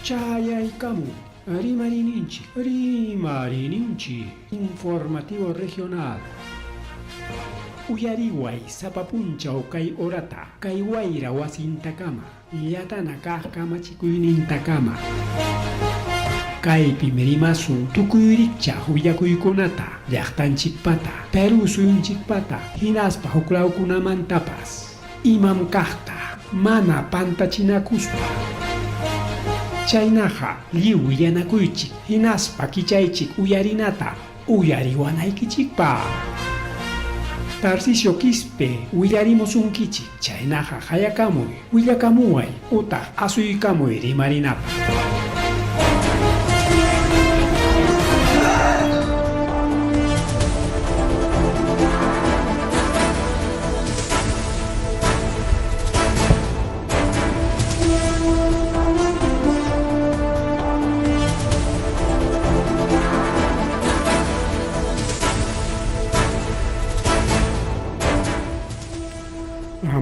Chayaykamu, Rimarininchi, informativo regional. Uyariway sapapunchaw kay orata, kay wayra wasintakama, yatana kamachikuynintakama. Kaypi merimasun tukuyricha huyakuykunata, llaqtanchikpata, Peru suyunchikpata, hinaspa huklawkunamantapas, imam kaqta, mana pantachinakuspa. Chaynaqa lliw yanakuychik, hinaspa kichaychik uyarinata, uyariwanaykichikpa. Tarcisio Quispe, willarimusunkichik, chaynaqa hayakamuy, willakamuway, utaq asuykamuy rimarinapa.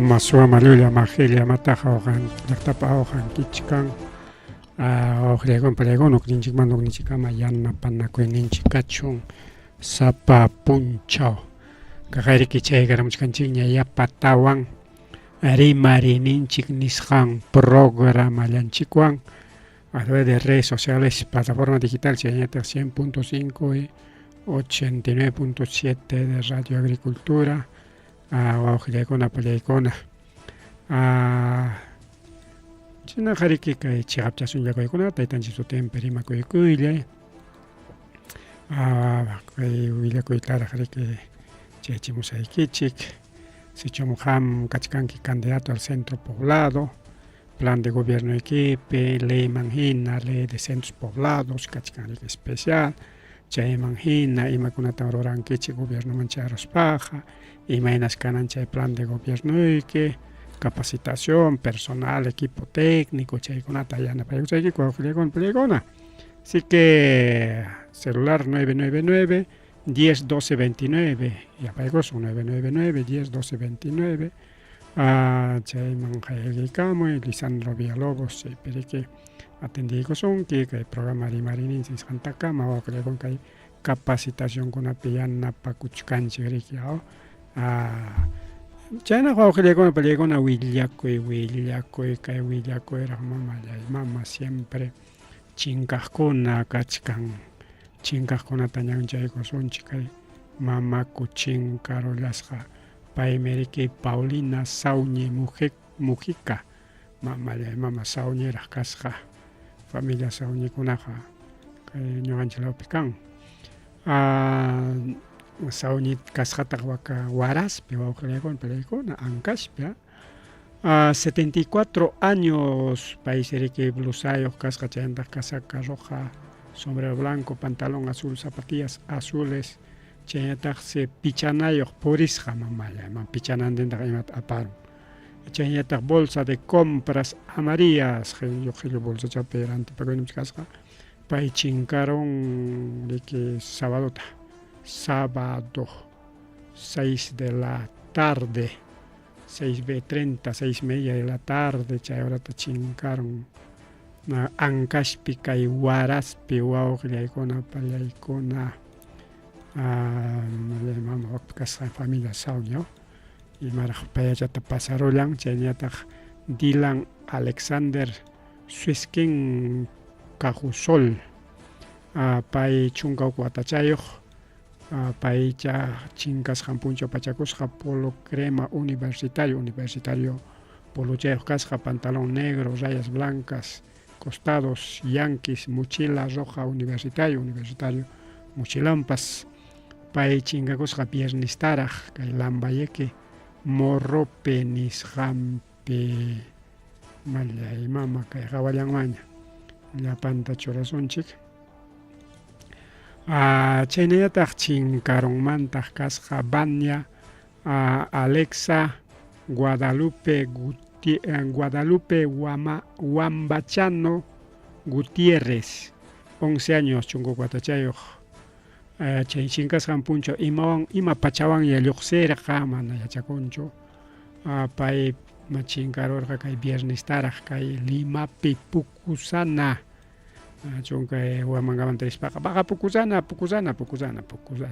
Masua malulia mahilia mataja ojan llaqtapa ojan kichkan oqllaywan pallakuna ukninchikman ukninchikama yanapanakuynninchik kachun sapa punchaw kaqariki chaykaramuchkanchik ña yapatawan rimarininchik nisqan programallanchikwan a través de redes sociales, plataformas digitales, chaynataq 100.5 y 89.7 de Radio Agricultura. Wawqillaykuna pallaykuna china qariki kay chiqapchasunllakuykuna taytanchik sutinpi rimakuykuyllay kay willakuytlara qariki chaychimusaykichik sichum qam kachkanki candidato al centro poblado, plan de gobierno equipe, leyman hina, ley de centros poblados kachkanki especial chayman hina imakunata rurankichik gobierno manchayruspaqa imaynas kanan chay plan de gobierno que capacitación personal, equipo técnico, chaykunata yanapaykusaykiku wawqillaykuna pallaykuna. Así que celular 999 10 12 29 yapaykusun 999 10 12 29 chayman haykaykamuy Lisandro Villalobos chaypiriki atendiykusunki kay programa rimarininchik nisqantakama wawqillaykuna kay capacitacionkunapi yanapakuchkanchik riki chayna wawqillaykuna pallaykuna willakuy kay willakuyraq mama siempre chinkaqkuna kachkan chinkaqkunata ñanchaykusunchik kay mamaku chinkarulasqa paymiriki Paulina Sauni Mujica mama Sauniraq kasqa familia Saunikunaqa kay ñuqanchiklawpi kan Saunit kasqataq waka Waraspi wawqillaykuna pallaykuna Ancashpi 74 años paysiriki blusayuq kasqa chayantaq casaca roja sombrero blanco pantalón azul zapatillas azules chayantaq pichanayuq purisqa mamalla pichanandintaq imata aparun chayantaq bolsa de compras amarillas qhillu bolsachapi rantipakuyninchik kasqa pay chinkarun riki sábado 6 de la tarde 6:30, 6:30 de la tarde chay horata chinkaron Ancashpi kay Waraspi wawqillaykuna pallaykuna mama kasqa familia Saunio imaraq payachata pasarullan chayñataq Dylan Alexander Suiskin Cajusol pay chunka watachayuq paycha chinkasqan punchaw pachakusqa polo crema universitario polochayuq kasqa pantalón negro rayas blancas costados yanquis mochila roja universitario mochilampas pay chinkakusqa piernistaraq kay lambayeki morrope nisqanpi mallay mama kay qhawallanmaña llapanta churasunchik chaynallataq chinkarunmantaq kasqa Vania Alexa Guadalupe Wambachano Gutiérrez 11 años chunkuq watachayuq chay chinkasqan punchaw ima pachawan lluqsirqa mana yachakunchu pay machinkarurqa kay viernestaraq kay Limapi Pucusana chunka huamangaman trispaqa baqa pukusana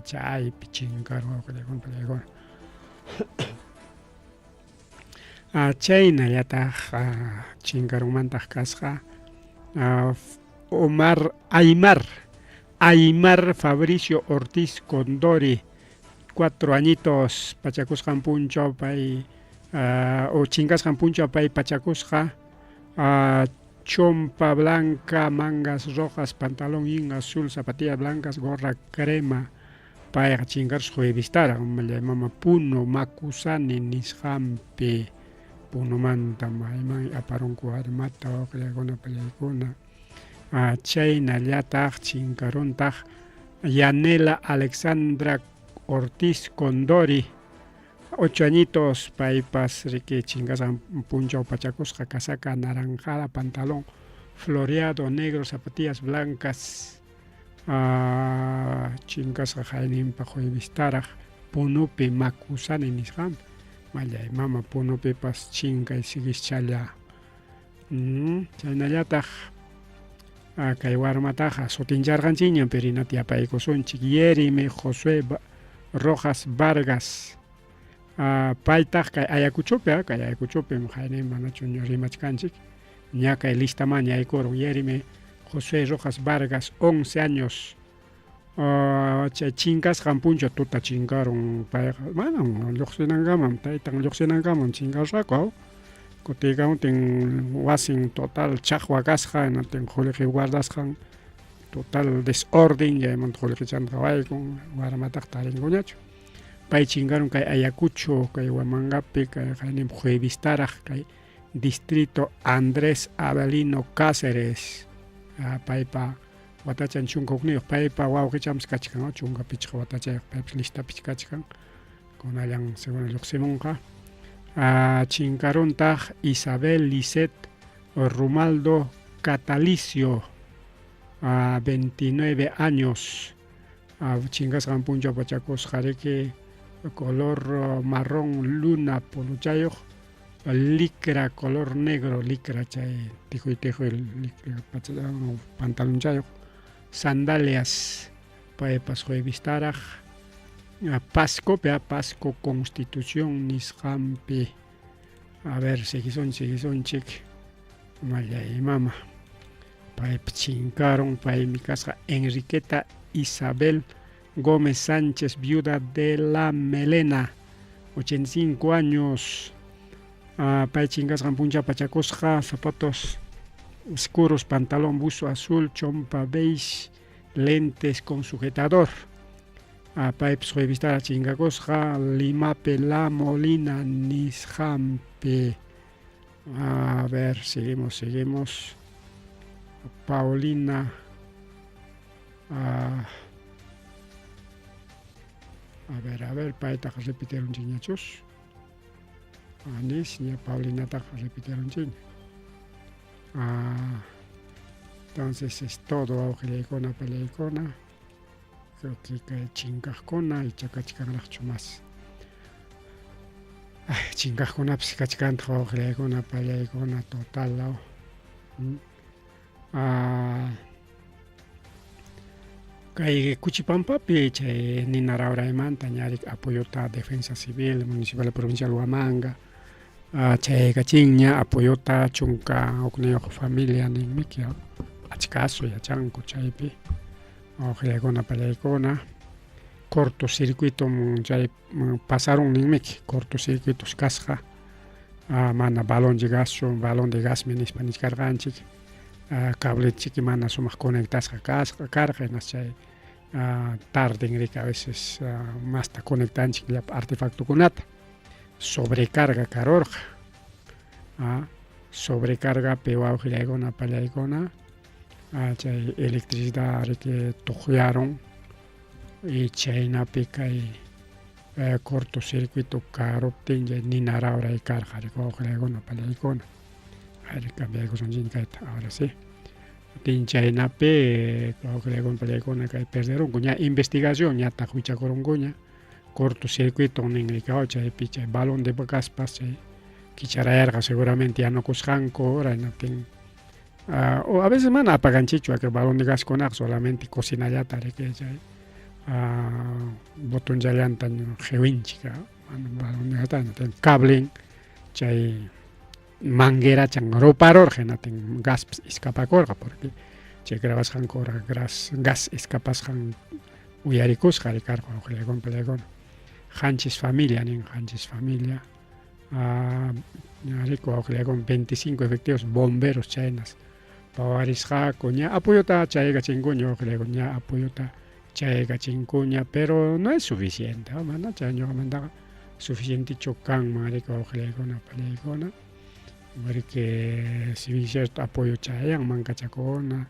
chay pichinkaru wawqiykuna palaykuna chaynallataq chinkarunmantaq kasqa Aymar Fabricio Ortiz Condori 4 añitos pachakusqan punchawpay o chinkasqan punchawpay pachakusqa chompa blanca, mangas rojas, pantalón in azul, zapatillas blancas, gorra crema payqa chinkarus juevistara mama puno makusani nisqanpi punumanta mayman aparunku armata wawqiykuna pallaykuna chaynallataq chinkaruntaq Yanela Alexandra Ortiz Condori 8 añitos paypas riki chinkasqan punchaw pachakusqa casaca naranjada, pantalón floreado negro, zapatillas blancas chinkasqa hayninpa juevistaraq punupi makusani nisqanpi mallay mama punupipas chinkay sigischalla chaynallataq kay warmataqa sutinllarqanchikñan pirinata yapaykusunchik Yerime José Rojas Vargas paytaq kay Ayacuchupi haynin manachu rimachkanchik ña kay listaman yaykurun Yerime José Rojas Vargas 11 años chay chinkasqan puncha tuta chinkarun payqa manan lluqsinankaman taytan lluqsinankaman chinkarqaku kutikawtin wasin total chaqwa kasqa hinaptin qullqi guardasqan total desorden yaymanta qullqichanta waykun warmataq tarinkuñachu pay chinkarun kay Ayacucho kay Huamangapi kay hayninpi juevistaraq kay distrito Andrés Avelino Cáceres paypa watachan chunka hukniyuq paypa wawqichamas kachkan chunka pichqa watachayuq paypas listapicha kachkan kunallan seguro lluqsimunqa chinkaruntaq Isabel Lisset Rumaldo Catalicio 29 años chinkasqan punchaw pachakusqa riki color marrón luna poluchayuq licra color negro licra chay tijuy licra pantalón chayuq sandalias paypas juevistaraq Pasco Constitución nisqanpi a ver sigisunchik mallay mama paypa chinkarun paymi kasqa Enriqueta Isabel Gómez Sánchez viuda de la Melena 85 años pay chinkasqan puncha pachakusqa zapatos oscuros, pantalón buzo azul, chompa beige, lentes con sujetador paypas juevistara chinkakusqa Limape La Molina nisqanpi a ver seguimos Paulina a ver paytaqa repitieronchikñachus anis ña Paulinataqa repitieronchikña entonces es todo wawqillaykuna pallaykuna creo que kay chinkaqkuna ichakachkanraqchu mas chinkaqkunapas kachkantaq wawqillaykuna pallaykuna total kay Cuchipampapi chay nina rawraymanta ñarik apoyota Defensa Civil Municipal Provincial Huamanga chaykachinña apoyota chunka hukniyuq familia ninmiki achkasu yachanku chaypi wawqillaykuna pallaykuna cortocircuito chay pasaron ninmiki cortocircuitos kasqa mana balón de gasmi nispa niskarqanchik cablechipi mana sumaq conectasqa karqa hinas chay tarden riki a veces masta conectanchik llapa artefactokunata sobrecarga karurqa sobrecargapi wawqillaykuna pallaykuna chay electricidad riki tuqllaron y chaynapi kay cortocircuito karuptin chay nina rawray karqa riki wawqillaykuna pallaykuna cambiaykusunchik kayta ahora sí chaynapi wawqillaykuna pallaykuna kay perderunku ña investigación ñataq wichakurunkuña cortocircuito ninriki chaypi chay balón de gaspas chay kicharayarqa seguramente yanukusqanku hinaptin O a veces mana apagan chichua que balón de gas con solamente cocina ya tare que ya botón ya le antan gewinchica balón de gas ten cable chay manguera chan roparor genaten gas escapacorga porque che grabas han cora gas escapas han uyaricus jaricar con pelegon hanchis familia nin hanchis familia rico con 25 efectivos bomberos chinas Pawarisja coña apoyota chaiga chinguño coña apoyota chaiga chinguña pero no es suficiente mana chaño manda suficiente chocan marico colegona pelegona porque si cierto apoyo chayang manca chacona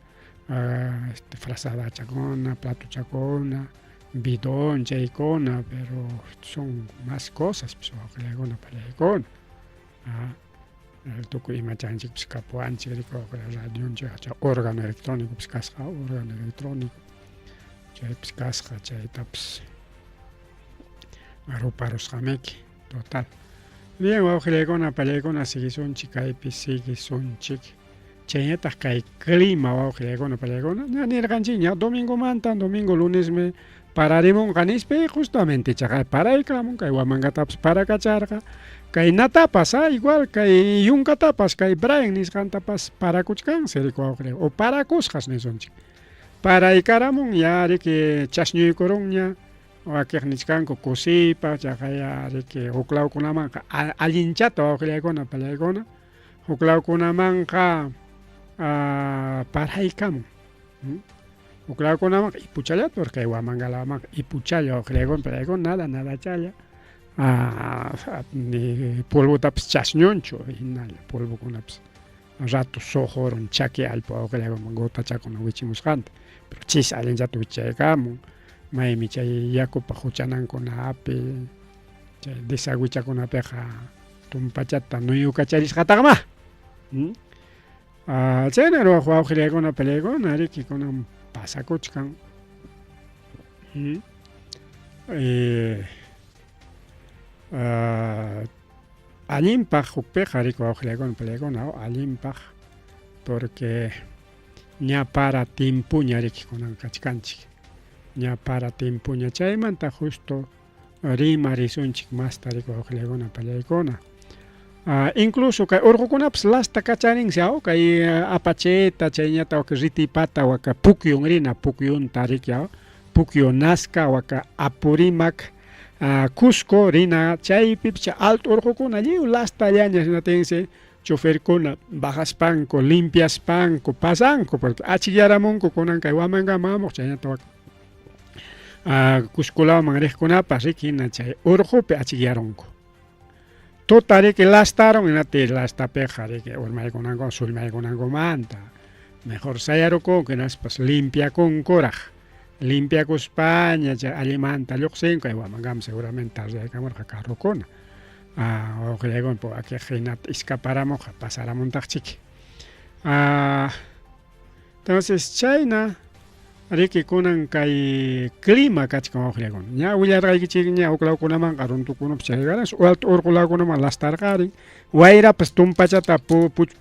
frazada chacona plato chacona bidón chaicona pero son más cosas pues colegona pelegona el tuku imachanchik pskapuanchik rico radio órgano electrónico pskasqa órgano electrónico chay pskasqa chay taps aruparusqamiki total bien wawqiykuna palaykuna sigisunchik kaypi sigisunchik chayñataq kay clima wawqiykuna palaykuna ña nirqanchik ña domingo lunesmi pararimunqa nispi justamente chaqay paraykamun kay wamangatapas parakacharqa kay natapas igual kay yunkatapas kay Brian nisqantapas parakuchkan siriku wawqi o parakusqas nisunchik paraykaramun ya riki chashnuykurunña wakiq nisqanku kusipa chaqaya riki huklawkunamanqa allinchata wawqillaykuna palaykuna huklawkunamanqa paraykamun huklawkunamanqa ipuchallata porque kay wamangalamanqa ipuchalla wawqillaykuna palaykuna nada challa ni polvotapas chasñunchu hinalla polvokunapas rato soqorun chaki allpa wawqillaykuna gotachakuna wichimusqanta pero chis allinchata wichaykamun maymi chay yakupa huchanankunapi chay desagüichakunapiqa tumpachata nuyukacharisqataqma chayna ruwaq wawqillaykuna palaykuna rikikunaman pasakuchkan allinpaq hukpiqa riku wawqillaykuna palaykuna allinpaq porque ña para timpuña rikikunan kachkanchik ña para timpuña chaymanta justo rima risunchik masta riku wawqillaykuna palaykuna incluso kay urqukunapas lasta kacharinsi kay apacheta chayñata waka ritipata waka pukyun rina pukyunta riki pukyu nasca waka apurimac Cusco rina chaypipish alto urqukuna lliw lastallaña hinatinsi choferkuna bajaspanku limpiaspanku pasanku porque achillaramunku kunan kay wamankamuq chayñata waka Cusculaman riqkunapas rikina chay urqupi achillarunku tuta riki lastaron hinati lastapiqa riki urmaykunanku sullmaykunankumanta mejor sayarukunku hinaspas limpiakunkuraq limpiakuspaña allimanta lluqsinku kay wamankaman seguramente tardaraykamurqa carrukuna wawqillaykuna aquí hinata escaparamuqa pasaramuntaqchiki entonces chayna rikikunan kay clima kachkan wawqillaykuna ña willarqaykichik ña uklawkunamanqa runtukunapas chaygaras urqulakunaman lastarqarin wayrapas tumpachata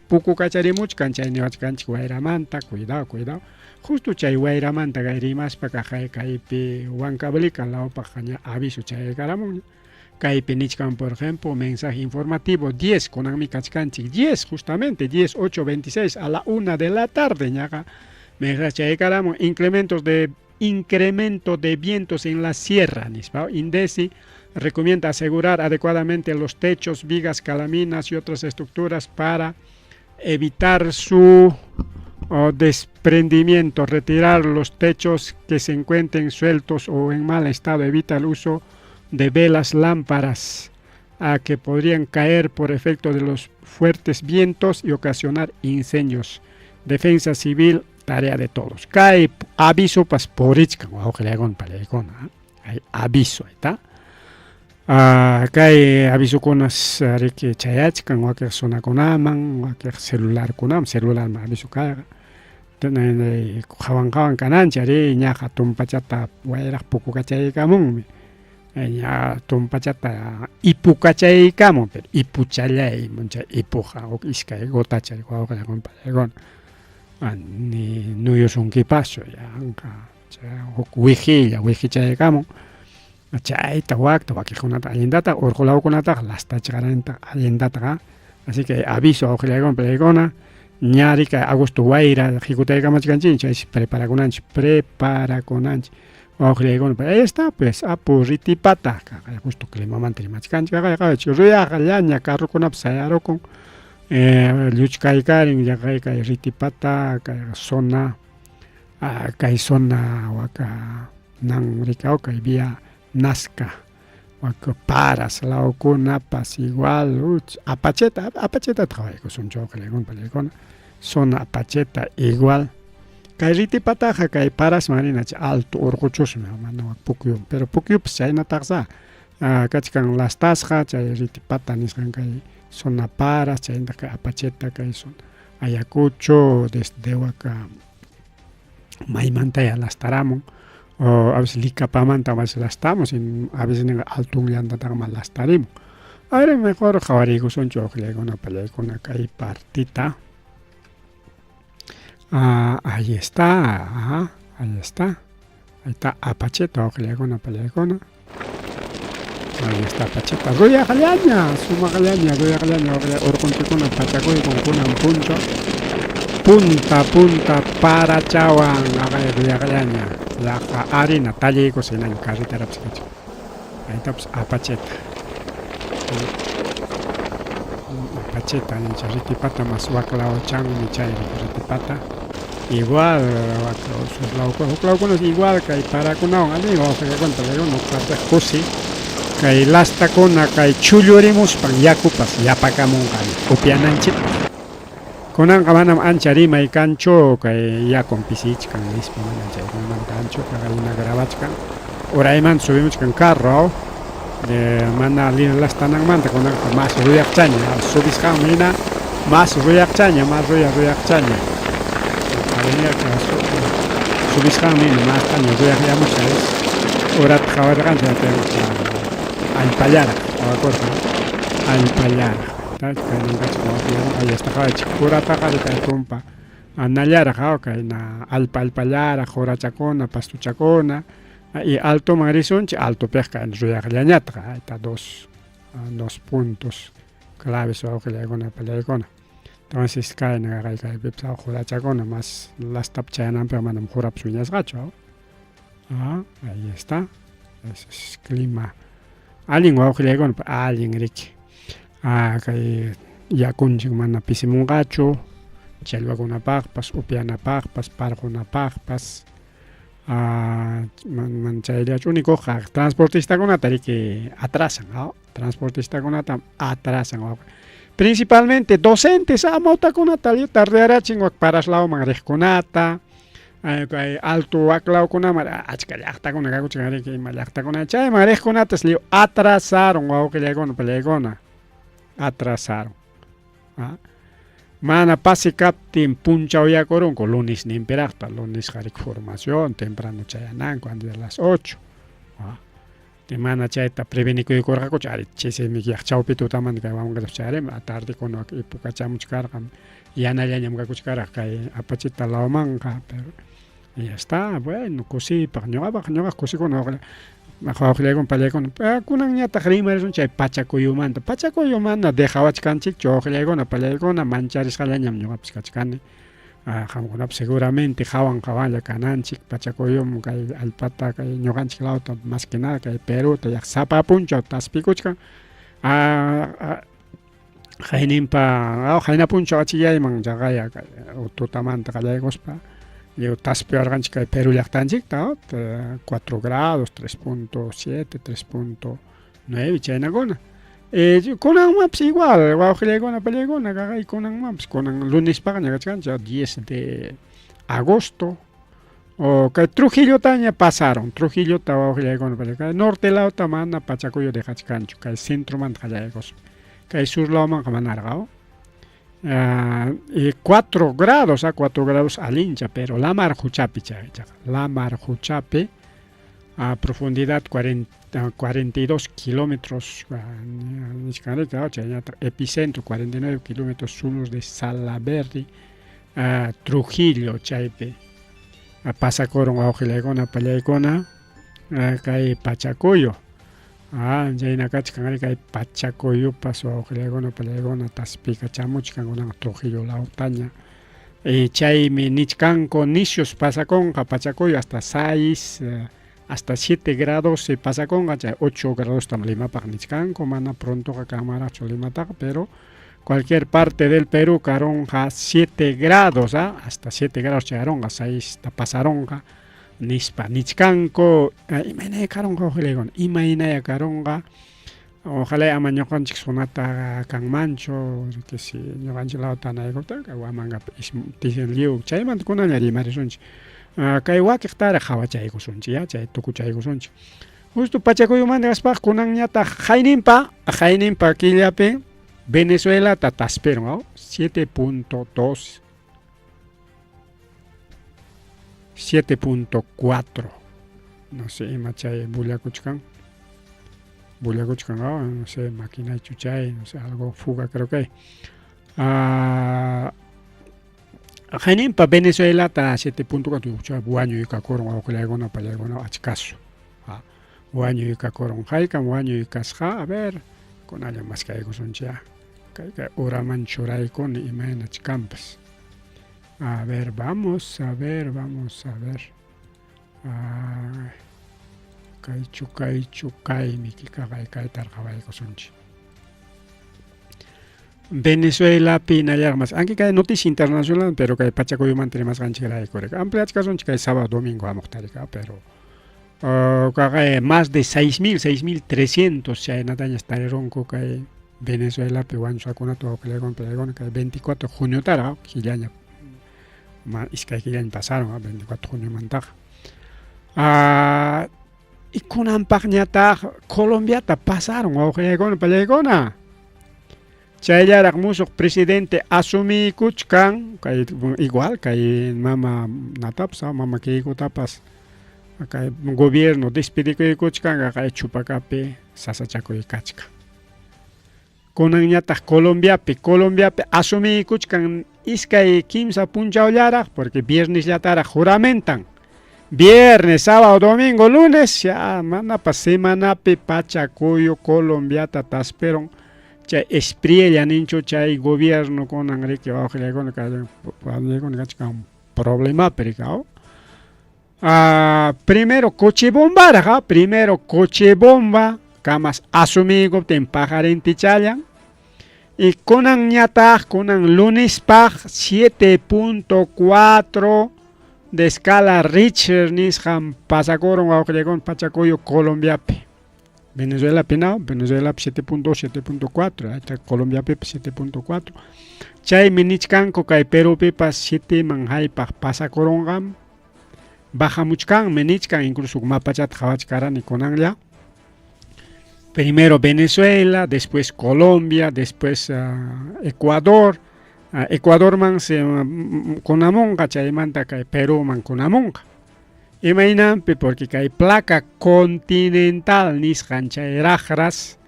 puku kacharimuchkan chay niwachkanchik wayramanta cuidado justo chay wayramanta kay rimaspaqa kaypi Huancavelica lawpaqa ña aviso chaykaramun kaypi nichkan por ejemplo mensaje informativo 10 kunanmi kachkanchik 10 justamente 10 8 26 a la 1 de la tarde ñaqa mensaje chaykaramun incremento de vientos en la sierra nispa INDECI recomienda asegurar adecuadamente los techos, vigas, calaminas y otras estructuras para evitar su desprendimiento, retirar los techos que se encuentren sueltos o en mal estado, evita el uso de velas, lámparas que podrían caer por efecto de los fuertes vientos y ocasionar incendios. Defensa civil, tarea de todos. Cae aviso pas porichka, hay aviso, ¿está? Kay aviso kunas riki chayachkan wakir sonakunaman wakir celular aviso kayqa hawan kanancha ri ñaqa tumpachata wayraq pukukachaykamunmi ña tumpachata ipukachaykamun pero ipuchallay muncha ipuqa iskay gotacha wawqillaykuna palaykuna ni nuyos un kipaso ya anka wiki chaykamo chayta wakikunata allindata urqulawkunata lastachaqaranta allindataqa así que aviso awqillaykunawan palaykuna ñari kay agosto wayra jikutaykamachkanchik chayshi preparakunanchik wawqillaykuna ahí está pues apu ritipata justo climamanta rimachkanchik ruyaqllaña carrukunapas sayarukun lluchkaykarin kay ritipata kay zona waka nan rikawka vía Nazca waka Paras lawkunapas igual apacheta trabajaykusunchik wawqillaykuna zona apacheta igual kay ritipataqa kay Paras marina alto urquchusmi mana pukyum pero pukyupas chaynataqsa kachkan lastasqa chay ritipata nisqan kay zona Paras chayna kay apacheta kay zona Ayacucho desde waka maymanta ya lastaramun o a veces Licapamanta a veces lastamos y a veces en altun llantataqa mal lastarimun ahora mejor qhawariykusunchik wawqillaykuna pallaykuna kay partita. Ahí está, ahí está apacheta wawqillaykuna pallaykuna ahí está apacheta ruyaqllaña sumaqllaña urqunchikuna pachakuykun kunan punta parachawan ruyaqllaña laqa harina tallaykus hinaña carreterapas kachik ahitapas apacheta nincha ritipata mas waklawchanmi chay ritipata igual huklawkunas igual kay parakunawan alli wawqillaykuna pallaykuna parte qusi kay lastakuna kay chullurimuspan yakupas yapakamunqami upyananchikpaq kunanqa manam ancha rimay kanchu kay yakun pisichkan nispa mana chaykuna kanchu kayna grabachkan uraymanta subimuchkan carro mana lastananmanta kunanqa mas ruyaqchaña subisqanmi hina mas ruyaqchaña subisqanmi hina mas taña ruyaqllamusha urata qhawarqanchik allpallaraq allpallaraq ahí está qhawachik urataqa rikaykunpa nallaraq kayna allpallaraq urachakuna pastuchakuna y altoman risunchik altopikqa ruyaqllañataqa ahí está dos puntos claves wawqillaykuna pallaykuna entonces kayna kaypipas urachakuna mas lastap chayananpaq manam jurapas wiñasqachu ahí está ese es clima allin wawqillaykuna allin riki kay yakunchik mana pisimunqachu challwakunapaqpas upyanapaqpas parqunapaqpas chayllachu unikuqa transportistakunata riki atrasan principalmente docentes amawtakunata tardearachin wak Paraslawman riqkunata kay alto waklawkunaman achka llaqtakuna kakuchkan riki ima llaqtakuna chayman riqkunatas atrasaron wawqillaykuna pallaykuna atrasaron mana pasi kaptin punchawyakurunku lunes nimpiraqta lunes qarik formación temprano chayananku antes de las 8 mana chayta prevenikuykurqakuchu ari chisimi llaqchawpi tutamanta kay wawankatapas charima tardekuna ipukachamuchkarqa yanallañam kakuchkarqa kay apachita lawmanqa pero ya está bueno kusipaq ñuqa kusikuna wawqillaykuna pallaykuna kunanñataq rimarisun chay pachakuyumanta dejawachkanchikchu wawqillaykuna pallaykuna mancharisqallañam ñuqapas kachkani qamkunapas seguramente qawanlla kananchik pachakuyum kay allpata kay ñuqanchik lawta más que nada kay Peruta llaq sapa punchaw taspikuchkan qayna punchaw achillayman chaqaya kay tutamanta qallaykuspa taspiwarqanchik kay Perú llaqtanchikta 4 grados 3.7 3.9 chaynakuna kunanmanpas igual wawqillaykuna pallaykuna kaqay kunanmanpas kunan lunespaqa kachkanchik 10 de agosto kay Trujillotaña pasaron Trujillota wawqillaykuna pallaykuna norte lawta mana pachakuyo dejachkanchu kay centromanta qallaykuspa kay sur lawmanqa manarqa 4 grados al hincha, pero la Marjuchapi, a profundidad 42 kilómetros, epicentro 49 kilómetros sur de Salaberry, Trujillo chaypi pasakoron wawqilaykuna pallaykuna kay Pachacuyo chayna kachkan kay Pachacuyupas wawqilaykuna pallaykuna taspika chamuchkan kunan Trujillo lawtaña chaymi nichkanku nicios pasakonqa Pachacuyo hasta 6 hasta 7 grados pasakonqa chay 8 grados tam Limapaq nichkanku mana prontoqa kanmarachu Limataqa pero cualquier parte del Perú karonqa 7 grados hasta 7 grados chayaronqa 6 pasaronqa nispa nichkanku imaynaya karonqa wawqilaykuna imaynaya karonqa ojalá ama ñuqanchik sunata kanmanchu que si ñuqanchik lawta naykuptinqa wamanqa tisin liw chaymanta kunalla rimarisunchik kay wakiqtara hawachaykusunchik chay tukuchaykusunchik justo Pachacuyumanta kaspaqa kunanñataq hayninpa killapi Venezuela tatasperon 7.2 7.4 no sé ima chay bullakuchkan no sé máquina chuchay no sé algo fuga creo que hayninpa Venezuela ta 7.4 wañuykakuron wawqilaykuna pallaykuna achkasu wañuykakuron haykan wañuykasqa a ver kunalla maskaykusunchik kay uraman churaykuni imaynachkanpas a ver vamos a ver kaychu kaymi kaytar qhawaykusunchik Venezuela pinallarmas anki kay noticia internacional pero kay Pachacuyumanta rimasqanchikrayku ampliachkasunchik kay sábado domingo amuqtarika pero más de 6.300 chaynatañas tarironku kay Venezuela wañusqakunata wawqilaykuna pallaykuna kay 24 de junio tara killaña iskay killaña pasaron 24 de junio mantaqa y kunanpaqñataq Colombiata pasaron wawqilaykuna pallaykuna chayllaraq musuq presidente asumikuchkan kay igual kay mama natapas mama kiykutapas kay gobierno despidikuykuchkanqa kay chupakapi sasachakuykachka kunanñataq Colombiapi asumikuchkan iskay kimsa punchawllaraq porque viernesllataraq juramentan viernes, sábado, domingo, lunes ya manapas semanapi Pachacuyo Colombiata tasperon chay espriella ninchu chay gobierno kunan riki wawqilaykuna kachkan problema perikao primero coche bomba kamas asumikuptin pajarenti chayan y kunan lunispaq 7.4 de escala Richter nisqan pasakuron wawqilaykuna Pachacuyo Colombiapi Venezuela 7.2 7.4 Colombiapi 7.4 chaymi nichkanku kay Perupipas 7 manhaypaq pasakurunqam bajamuchkanmi nichkan incluso mapachata qhawachkarani kunanlla primero Venezuela después Colombia después Ecuador Ecuadorman kunamunqa chaymanta kay Peruman kunamunqa imaynanpi porque kay placa continental nisqan chay raqras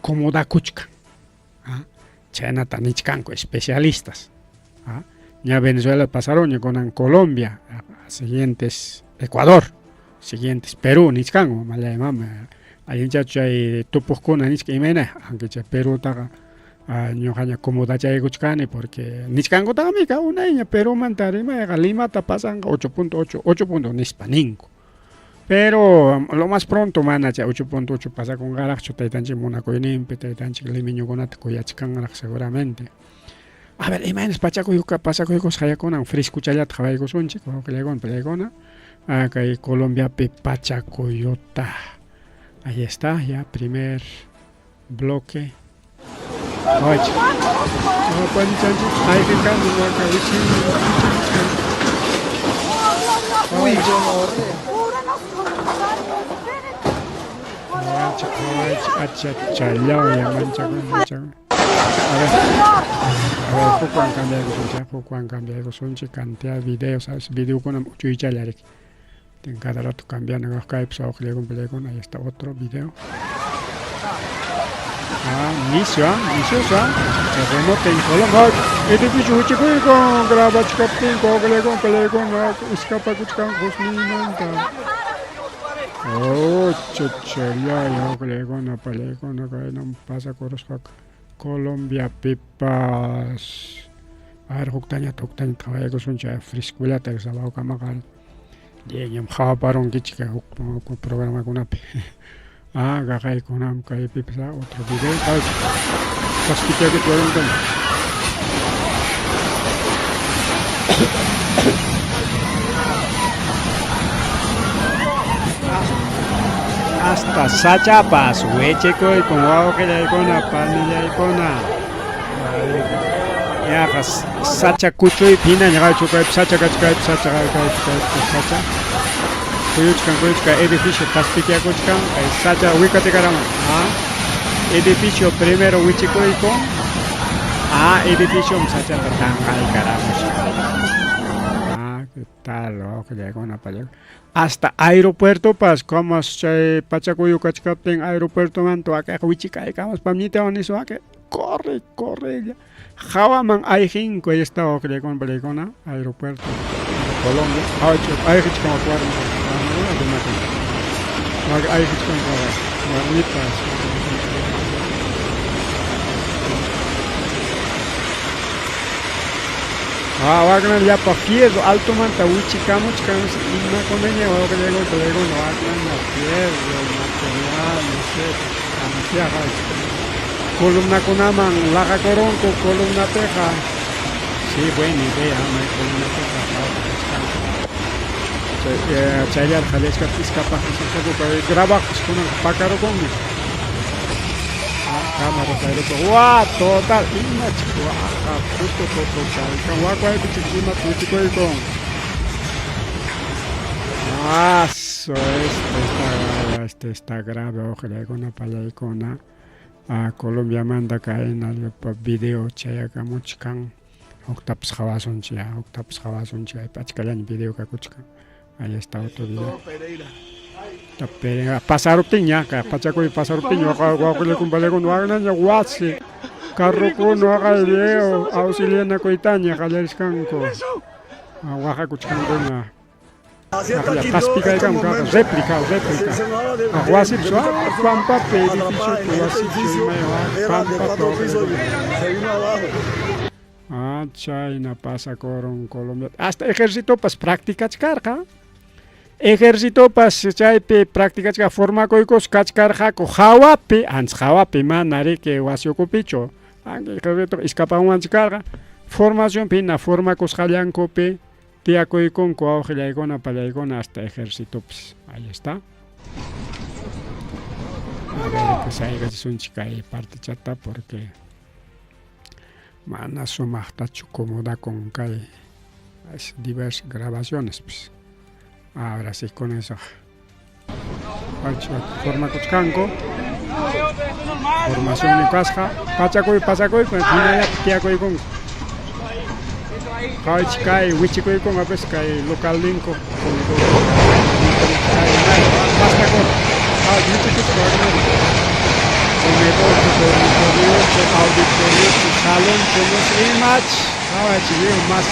comodakuchkan chaynata nichkanku especialistas ña Venezuela pasaron kunan Colombia siguientes Ecuador siguientes Perú nichkanku mallaymama allinchachu chay tupuqkuna nichka imayna aunque chay Perutaqa ñuqaña comodachaykuchkani porque nichkankutaqmi unayña Perumanta rimayqa Limata pasanqa 8.8 nispa ninku pero lo más pronto mana chay 8.8 pasakunqaraqchu taytanchik munakuyninpi taytanchik limeñukunata kuyachkanraq seguramente a ver imaynas pasakuykus hayakunan freskuchallata qhawaykusunchik wawqilaykuna pallaykuna kay Colombiapi Pachacuyuta ahí está ya primer bloque Oye, poco han cambiado cantidad de videos, video con en cada rato cambian en Skype, ahí está otro video. Nisio, terremoto en Colombia. Edificio Huchicuico, graba chicapín, cogelecon, pelecon, escapa cuchcan, Josminanta. Oh, chochería, yo colegona, pelecona, no pasa coroscac. Colombia, pipas. A ver, Huctaña, trabajo con un friscuela, te salao camagal. Llegué, japaron, que chica, programa con una. Gagay konam kay pipsa otro video tal paskita que pueden tener hasta sachapas huecheco y con guau que le icona panilla icona ya sacha cucho y pina ya chupa sacha sacha Kuyuchkan, edificio Paspitia Kuchkan, Sacha Wicate Carama. Edificio primero Wichicoico. Edificio Sacha Tatanga y Caramos. ¿Qué tal? Que llega una palabra. Hasta aeropuerto, pues, como se Pachacuyo Cachcapten, aeropuerto manto, acá Wichica y Camas, Pamita o Niso, que corre. Jawaman hay 5 y está o que le con Belecona, aeropuerto. Colombia, hay que como hay que marmitas. Wagner ya pa fierro, alto manta, wichicamos, una condeña, o que llegó, no Wagner, fierro, material, no sé, columna con aman, laja coronco, columna teja. Sí, buena idea, no hay columna teja. Chayar Jalisca Piscapa graba con un pájaro conmigo. Cámara aeropuerto. ¡Wow! Total. Puto total. Guacuay pichiquima tuchico y con. Este está grave. Ojalá con una palaycona. Colombia manda caer en el video. Chayaka muchkan. Octaps jawason chia. Pachcalan video kakuchkan. Ahí está otro video. Pasar piña, Pachaco y pasar piña, guacuele con balego no hagan ya guache. Carro con no haga video, auxiliana coitaña, jaleris canco. Oaxaca cuchangona. Paspica y camca, réplica. Aguasip suave, pampa, edificio, aguasip, pampa, China pasa con Colombia. Hasta ejército, pues prácticas carga. Ejército pas chaype prácticas ka forma koikos kachkarja ko jawapi manare que wasioko picho ejército escapawan chkarga formación pina forma kos jallanko pe tia koikon ko aujilaikona palaikona hasta ejército pues ahí está. A ver que salga un chica y parte chata porque mana sumachta chucomoda con kai diversas grabaciones pues. Ahora sí con eso. Forma Cuchcanco. Formación de casca. Pachacoy, pues tiene ya que con. Kai, Wichicoy con a pesca y local linko. Basta con. Auditorio, salón, con más caro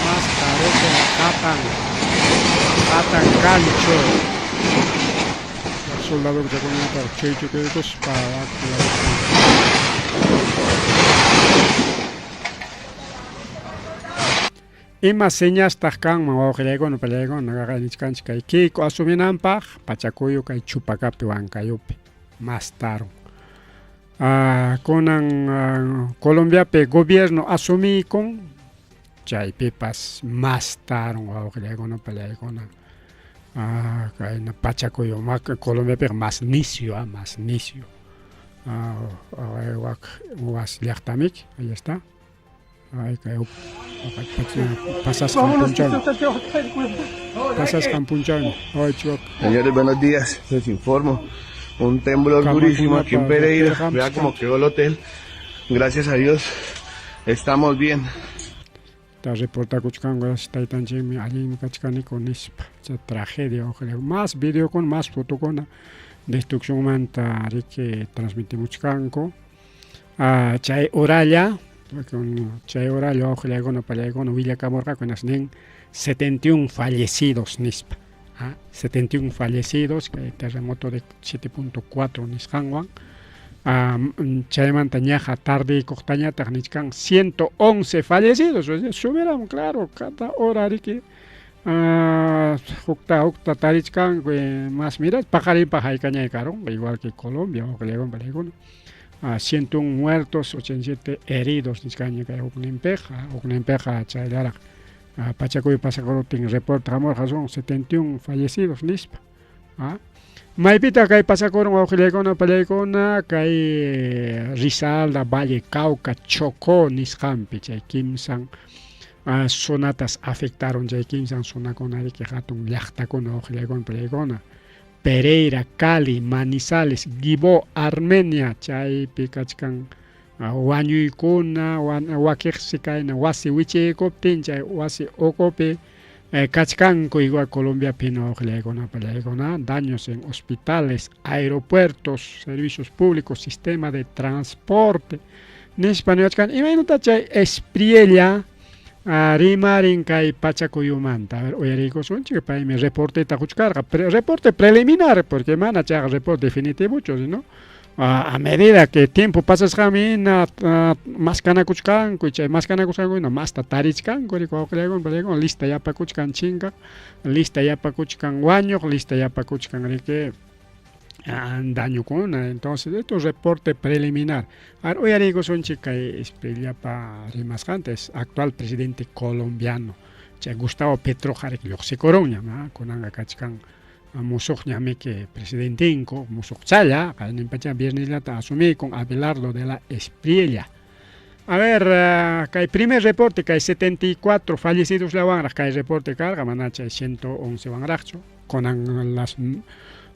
más caro que Jatan Gancho. El soldado que se pone para Checho que es para y más señas tascan o no pelegon agarra ni cancha que asuminan paj pachacoyo que chupacape huancayope más taro. Con Colombia pe gobierno asumí con chay pipas más taron o que no pelea con Pachacoyo Colombia pero más nicio was liachtamik ahí está pasas campunchón Señores, buenos días, les informo un temblor durísimo aquí en Pereira. Vea cómo quedó el hotel, gracias a Dios estamos bien. Ta reporta Cuchcango, está tan chimi, allí me cachcani con ispa, tragedia, ojalá, más video con más foto con destrucción manta que transmitimos canco chay oralla chay oralla ojalá para Villa Camorra con las 71 fallecidos nispa 71 fallecidos que terremoto de 7.4 nishanwan chay mantañaja tarde y costaña tarnichkan 111 fallecidos, subieron claro cada hora que Jukta tarichkan más miras pajari caña igual que Colombia o Balegón 101 muertos 87 heridos niscaña que Uknempeja chaylara Pachacuy Pasacorutin reportamos son 71 fallecidos nispa Maipita kay Pasacoron Ojilegona Palegona kay Rizalda Valle Cauca Chocó nisqampi chay kimsan zonatas afectaron chay kimsan zonakunari que hatun llaqtakuna Ojilegona Palegona Pereira, Cali, Manizales, Guibó, Armenia chaypi kachkan wañuykuna wakiqsi kayna wasi wichikuptin chay wasi okopi Cachcanco igual Colombia Pino Palegona, daños en hospitales, aeropuertos, servicios públicos, sistema de transporte. Nispañochcan, imagínate Espriella, Rimarin Kai Pachacuyumanta. A ver, oye, Rico Sonchi, que para mi reporte tajuchcarga, reporte preliminar, porque mana chaga reporte definitivo, ¿no? A medida que tiempo pasas camina más cana kuchkan kuchay más cana kuchkan no más tatarichkan koriko oklegon lista ya pa kuchkan chinga lista ya pa kuchkan guaño lista ya pa kuchkan que daño con entonces esto es reporte preliminar hoy digo son chica ya pa rimascantes actual presidente colombiano Gustavo Petro Jarek Yoxi Coroña con anga kachkan Musok ñame que presidente inco Musok Chaya, en Pacha viernes la asumí con Abelardo de la Espriella. A ver, que el primer reporte que hay 74 fallecidos la van, que el reporte carga manacha 111 van con las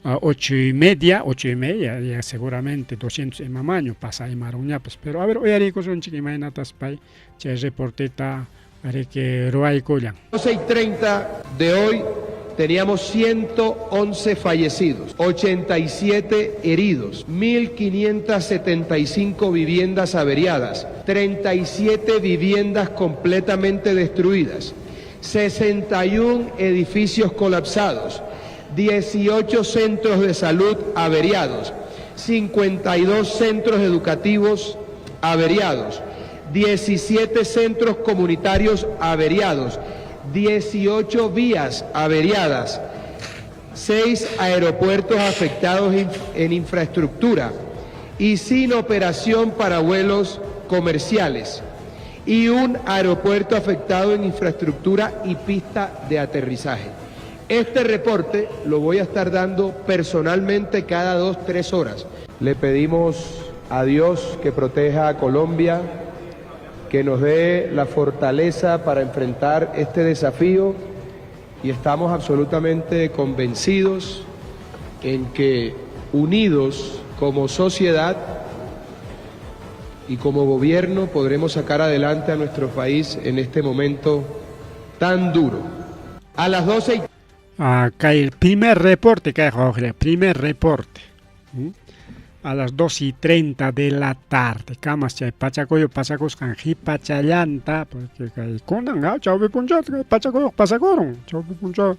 8:30, ya seguramente 200 en mamaño pasa en Maruña, pues, pero a ver, hoy haré son chiquimainatas pay, che reporteta haré que Roay Collan. 12:30 de hoy teníamos 111 fallecidos, 87 heridos, 1.575 viviendas averiadas, 37 viviendas completamente destruidas, 61 edificios colapsados, 18 centros de salud averiados, 52 centros educativos averiados, 17 centros comunitarios averiados, 18 vías averiadas, 6 aeropuertos afectados en infraestructura y sin operación para vuelos comerciales, y un aeropuerto afectado en infraestructura y pista de aterrizaje. Este reporte lo voy a estar dando personalmente cada 2-3 horas. Le pedimos a Dios que proteja a Colombia, que nos dé la fortaleza para enfrentar este desafío, y estamos absolutamente convencidos en que unidos como sociedad y como gobierno podremos sacar adelante a nuestro país en este momento tan duro. A las 12:00 acá el primer reporte que hay, primer reporte. A las 2:30 de la tarde, camas chay pachacoyo pasacos canji pachallanta, porque conan chauve puncha pachacoyo pasacoron, chauve puncha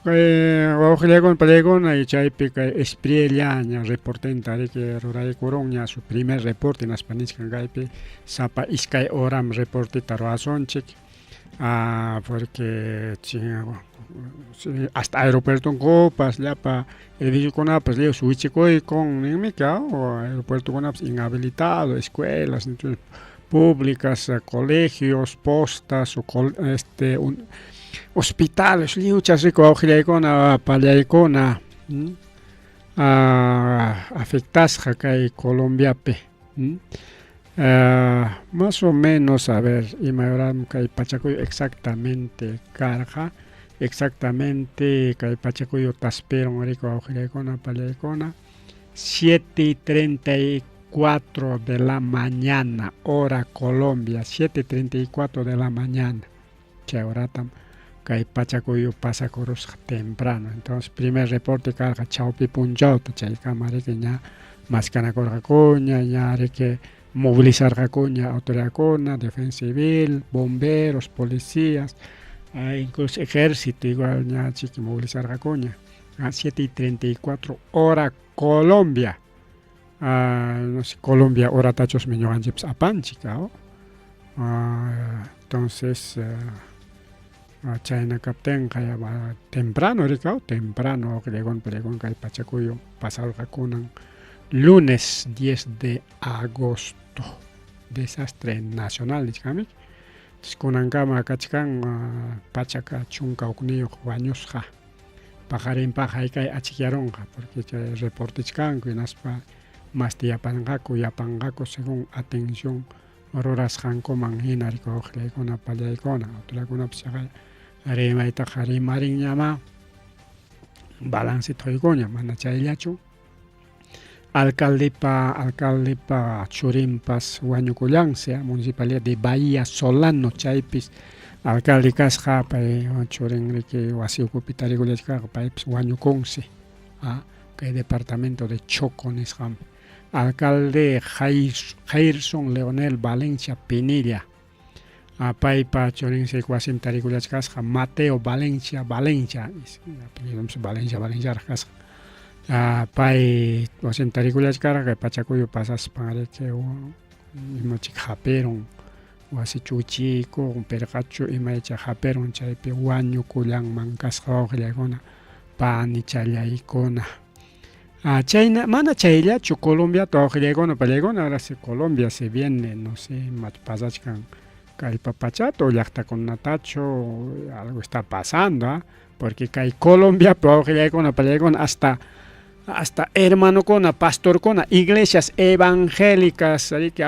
ojilegon palegon y chay pica esprielaña reportenta de que Roray Coroña su primer reporte en Spanish Kangaipe sapa iskay oram reporte taroazonchik porque hasta aeropuerto en copas ya pa edificio con pues leo su con mica o aeropuerto con inhabilitado, escuelas públicas, colegios, postas o hospitales, liuchas rico con palaicona afectas acá Colombia pe más o menos a ver y mayoram que Pachacoyo exactamente carga exactamente que Pachacoyo taspero rico aujilecona palaicona 7:34 de la mañana hora Colombia 7:34 de la mañana que ahora kay Pachacuyo pasakurus temprano. Entonces, primer reporte carga chaupi punchauta, chay camarita ña mascanacorga cuña, ña que movilizar cuña, autoridad cuna, defensa civil, bomberos, policías, incluso ejército, igual ña chiqui movilizar cuña. A 7:34 hora Colombia. No sé, Colombia, hora tachos meñoganchips apanchica, entonces, China Captain, kaya temprano, Ricardo, temprano, Oregón, kay Pachacuyo, pasado Racunan, lunes 10 de agosto, desastre nacional, digamos. Kunankama kachkan Pachaca chunka ukniyo baños ja. Pajarin pajay kay achiquiaronja, porque reportichkan, kuinaspa más tiapangaku, yapangaku según atención. Auroras janko manjina rico ojleikona palyaikona, otulakuna psagay. Arimaita jarimarin llama balance toigoña, mana chayllachu. Alcaldepa Churimpas Huañucullancia, Municipalidad de Bahía Solano, chaypis. Alcalde Casja, Churin que Wasiuku Pitarigullachka, Huañuconce, que departamento de Choconesjam. Alcalde Jairson Leonel Valencia Pinilla, Paipa Chorinse Quasim Tarigullachka, Mateo Valencia, Valencia, Pai Quasim Tarigullachka, que Pachacuyo pasas para que mochi japeron, wasi chuchico, un percacho y maicha japeron, chaipe guaño, culang, mancas, roja, pan y chayaicona. China, mana chayllachu Colombia, tojilegona, palegona, ahora si Colombia se viene, no sé, matpasachkan, kay papachato, yachta con natacho, algo está pasando, porque kay Colombia, tojilegona, palegona, hasta hermano cona, pastor cona, iglesias evangélicas, ahí que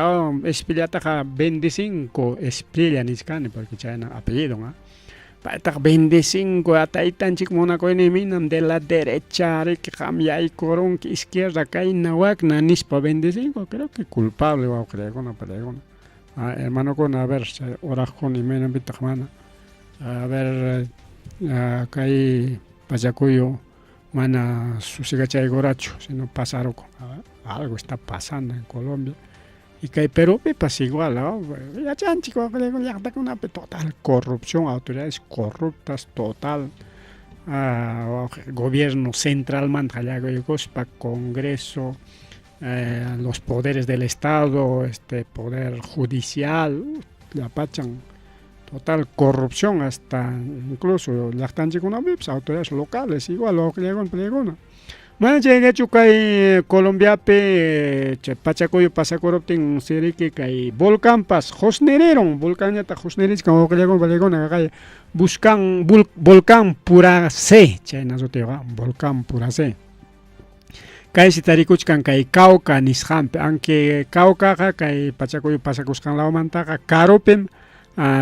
espiliata 25 espilianiscane, porque China apellido, Patak 25 ataitan chik monaco eneminam de la derecha, que cambia y corón que izquierda cae nawak nanispa 25, creo que culpable va a creer con la pelegona. Hermano con a ver, oras con y menos bitajmana. A ver, cae Pachacuyo, mana susigacha y goracho, si no pasaron, algo está pasando en Colombia. Y que Perú pasa igual, ya chanchico, una total corrupción, autoridades corruptas, total, gobierno central, Congreso, los poderes del Estado, poder judicial, la pachan, total corrupción, hasta incluso las autoridades locales, igual, lo que llegan. Bueno, llegué a Colombia, Pachacuyo pasa corrupting, serie que hay volcán pas, Josnereron, volcán ya está Josneris, como que le buscan volcán pura C, China Zoteva, volcán pura C. Kay si tarikuchkan kay Cauca nishampe, aunque Cauca kay Pachacuyo pasa kuskan la mantaga, Caropem,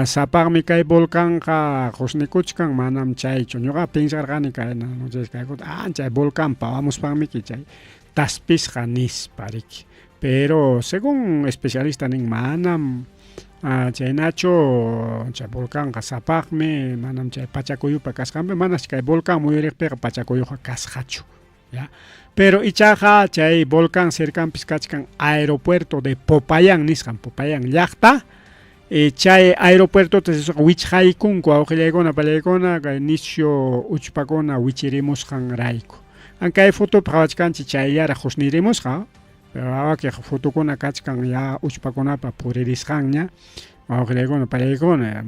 sapagmi kay volcán ka Josnikuchkan manam chay chonyoga pensar gani kay na no jes kay chay volcán pa vamos pagmi ki chay taspis ganis parik, pero según especialista ning manam chay nacho chay volcán ka sapagmi manam chay Pachacuyo pa kaskambe manas kay volcán muy rekpe Pachacuyo ka kashachu, ya. Pero ichaja chay volcán cercan piskachkan aeropuerto de Popayán niskan Popayán llaqta. Chay aeropuerto te wichhaikun aujillegona palegona inicio uchpacona wichiremos han raiko. Aunque hay foto pravachkanchi chay yara josniremos ha, pero ahora que foto con kachkan ya uchpacona pa puriris hanya, aujillegona palegona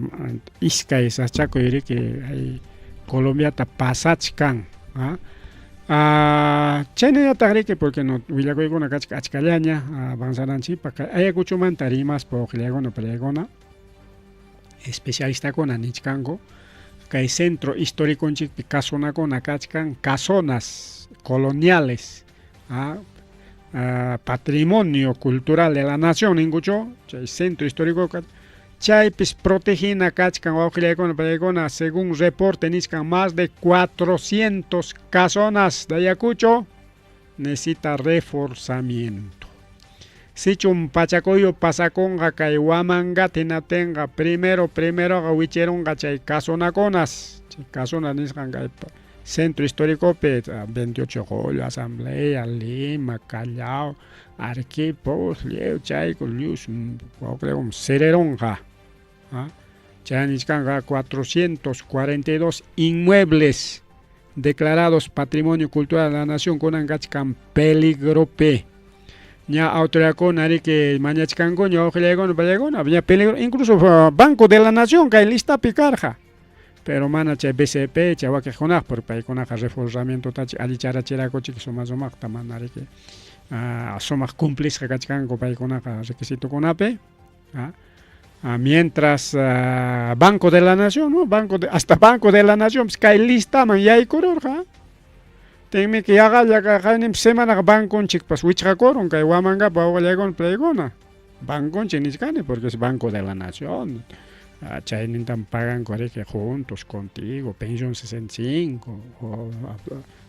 iska esa chaco yiri que hay Colombia ta pasachkan, China ya tarike porque no vilagoy con achkalaña avanzarán sí para hay cuchuman tarimas por gilegona pelegona especialista con anichkango que hay centro histórico en casona con acachkan casonas coloniales patrimonio cultural de la nación ingucho centro histórico Chaypis protegin akachkan wawqillaykunapa pallaykuna según reporte niskan más de 400 casonas de Ayacucho necesita reforzamiento. sichum pachacoyo pasaconga kay wamanga tinatenga primero wicheronga chay casonaconas chay casona nisqanqa centro histórico 28 de julio asamblea Lima Callao Arequipa Lieu chayco Lius creo Cereronga chay nisqanqa 442 inmuebles declarados Patrimonio Cultural de la Nación kunanqachkan peligrope ña autoridad con ari que mañachkan coño ojelegona ballegona ya peligro incluso Banco de la Nación que lista picarja pero mana che BCP che wa que jonaj por pay conaja reforzamiento tachi alichara chera coche que somos más taman ari que somos cúmplices que kachkan ko pay conaja requisito conape mientras Banco de la Nación, ¿no? Hasta Banco de la Nación, pues que lista man ya hay coror, ¿ja? Tenme que haga ya que semana banco chic pas wichra coron que guamanga pa legon plegona. Banco chiniscane porque es Banco de la Nación. Chainin tan pagan que juntos contigo, pensión 65,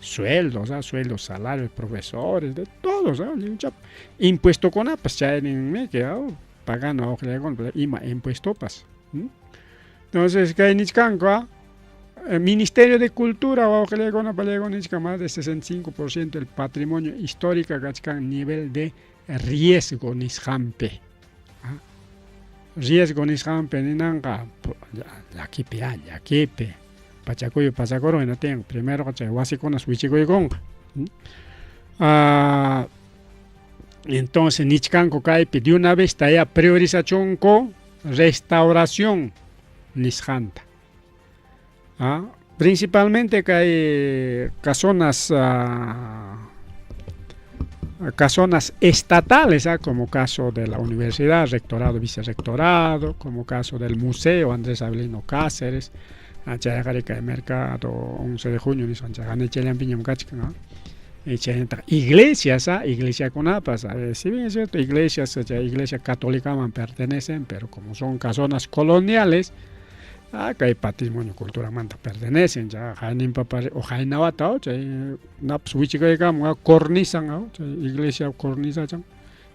sueldos, sueldos, salarios, profesores, de todos, impuesto con apas, chainin me que pagan o impuesto pas. Entonces que nichkanka el Ministerio de Cultura o más de 65% del patrimonio histórico que nivel de riesgo nishampe. Riesgo nishampe ninanga ya kipe pachacoyo pasacoro no tengo primero que huasiconas huichicoygon. Entonces nichkanko caipe de una vez está priorización con restauración nishanta. Principalmente que hay casonas estatales, como caso de la universidad, rectorado, vicerrectorado, como caso del museo Andrés Avelino Cáceres, el mercado 11 de junio, iglesias, iglesia con apas, si bien es cierto, iglesia católica pertenecen, pero como son casonas coloniales, que hay patrimonio cultural manta pertenecen ya jainin papare o jainawata o naps wichikayka cornisa iglesia cornisa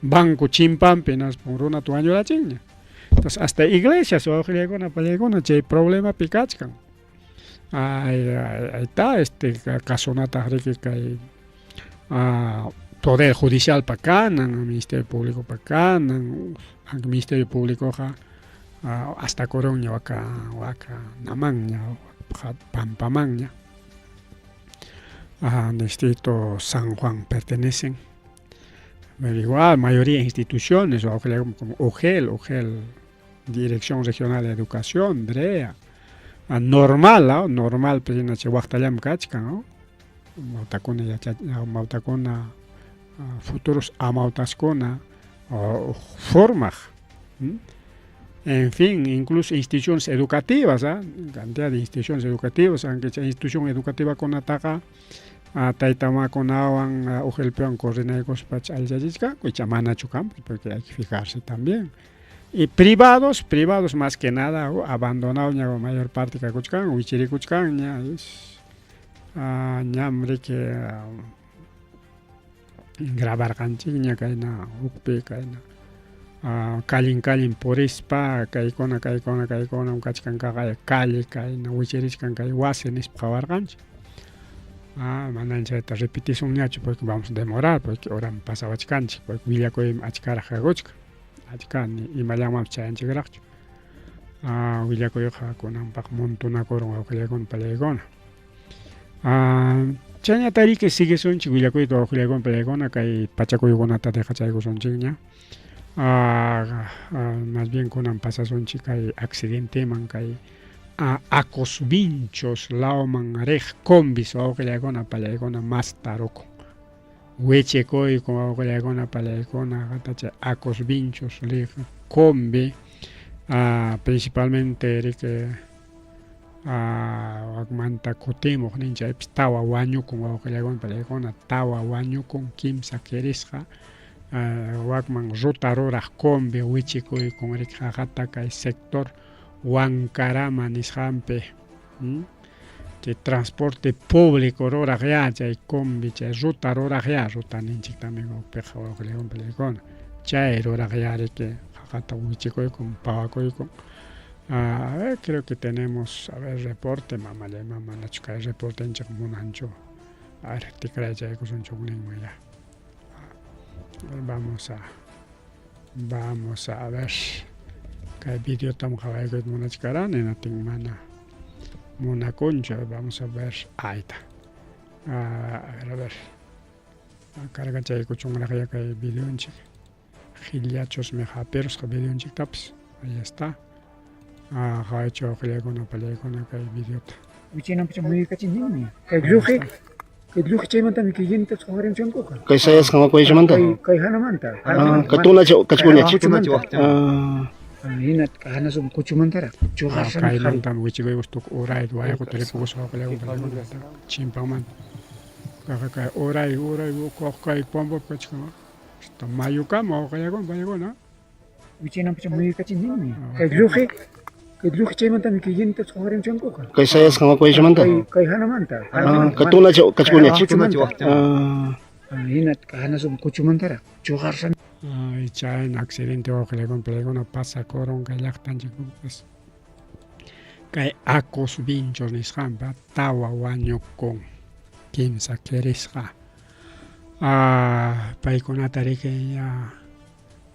banco chimpampe nas por una tuaño la chiña entonces hasta iglesias o griegona palegona chay problema pikachkan ahí está casonata que hay poder judicial pacanan ministerio público pacanan ministerio público hasta Coroña, Waka, Namagna, Pampamagna, distrito San Juan pertenecen. Pero igual, mayoría de instituciones, como OGEL, Dirección Regional de Educación, DREA, normal, pero en Chihuahtalam Kachka, ¿no? Mautacona, futuros Amautascona, Formaj. En fin, incluso instituciones educativas, cantidad de instituciones educativas, aunque sea institución educativa con ataca, taitama con awan, ojelpean correnegos pach al yajisca, cuichamana chukam, porque hay que fijarse también. Y privados más que nada, abandonados la mayor parte que cuchcan, huichiri cuchcan, ya es, ñamre que grabar canchiña, caina, ukpe, caina. Kalin porispa kaikona un kachkanka kali kaina wichirichkanka wasenis pawarganch manancha esta repetición ñacho porque vamos a demorar porque ahora pasaba chkanchi porque villacoy achkara jagochka achkan y malamam chanchi grachcho villacoy jaconan pak montona coron ojegon palegona chaña tarike sigue sonchi villacoy to ojegon palegona kai pachacoy gonata de hachaigo sonchiña más bien con pasason chica y accidente mancay acos vinchos laoman rej combis o que le gona palegona más taroco hueche coi como que le gona palegona gatacha acos vinchos rej combi principalmente que manta cotemo ninja tawa waño como que le gona palegona tawa waño con kim saqueresja Wakman Rutarora Combe, Wichico y con el Jajataca y sector Huancarama Nishampe, de transporte público, Rora Reacha y Combi, Rutarora Rea, Rutaninchi también, o Peja o León Pelegona, chairo ragyari que jata wichiko con pavako con creo que tenemos a ver reporte mamá nachuka reporte en munancho a ver tikra ya con chungning ya vamos a ver que video tam kawai ko munachkara ne nating mana muna concha vamos a ver ahí está a ver carga chay ko chungra kaya kay video en chic giliachos me japeros que video en chic taps ahí está ha hecho que con una pelea con aquel video Wichina pues muy cachinini. Que lujo chay manta mi kiyin te choren chonko ka. Kay sayas kama ko manta. Kay hana manta. Katuna kachunya. Inat kahana sum kuchumantara. Chuha san. Kay lang tam wichi ko gusto oray wala ko tele ko sa pelea ko chimpaman. Kaya oray ko kay pombo ka chama. Tamayo ka mo kaya ko bayo na. Wichina pues muy cachinini. Que lujo chay manta mi kiyin te choren chonko ka. Kay sayas kama ko manta. Kay hana manta. Katuna kachunya. Inat kahana sum kuchumantara. Chuha san. Chay en accidente o que le compré una pasa coron que ya están pues que acos vinchos ni scamba tawa waño con quinza queresja paikona tarike ya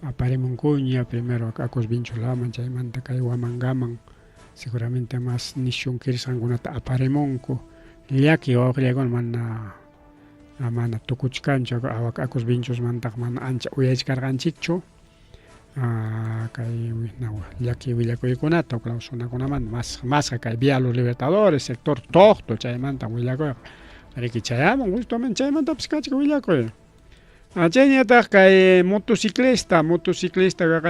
aparemos cuña primero acos vinchos la mancha y manta que guamangaman seguramente más nishun queresja alguna aparemonco ya que o que le con mana amana tukuchkancho acos vinchos mantak man ancha uyachkarqanchikchu kay nawa llaki willakuykunata clausunakunaman más kay vía los libertadores sector toqto chaymanta willakuy ariki chayaman justamente chaymantapas kachka willakuy chayñataq kay motociclista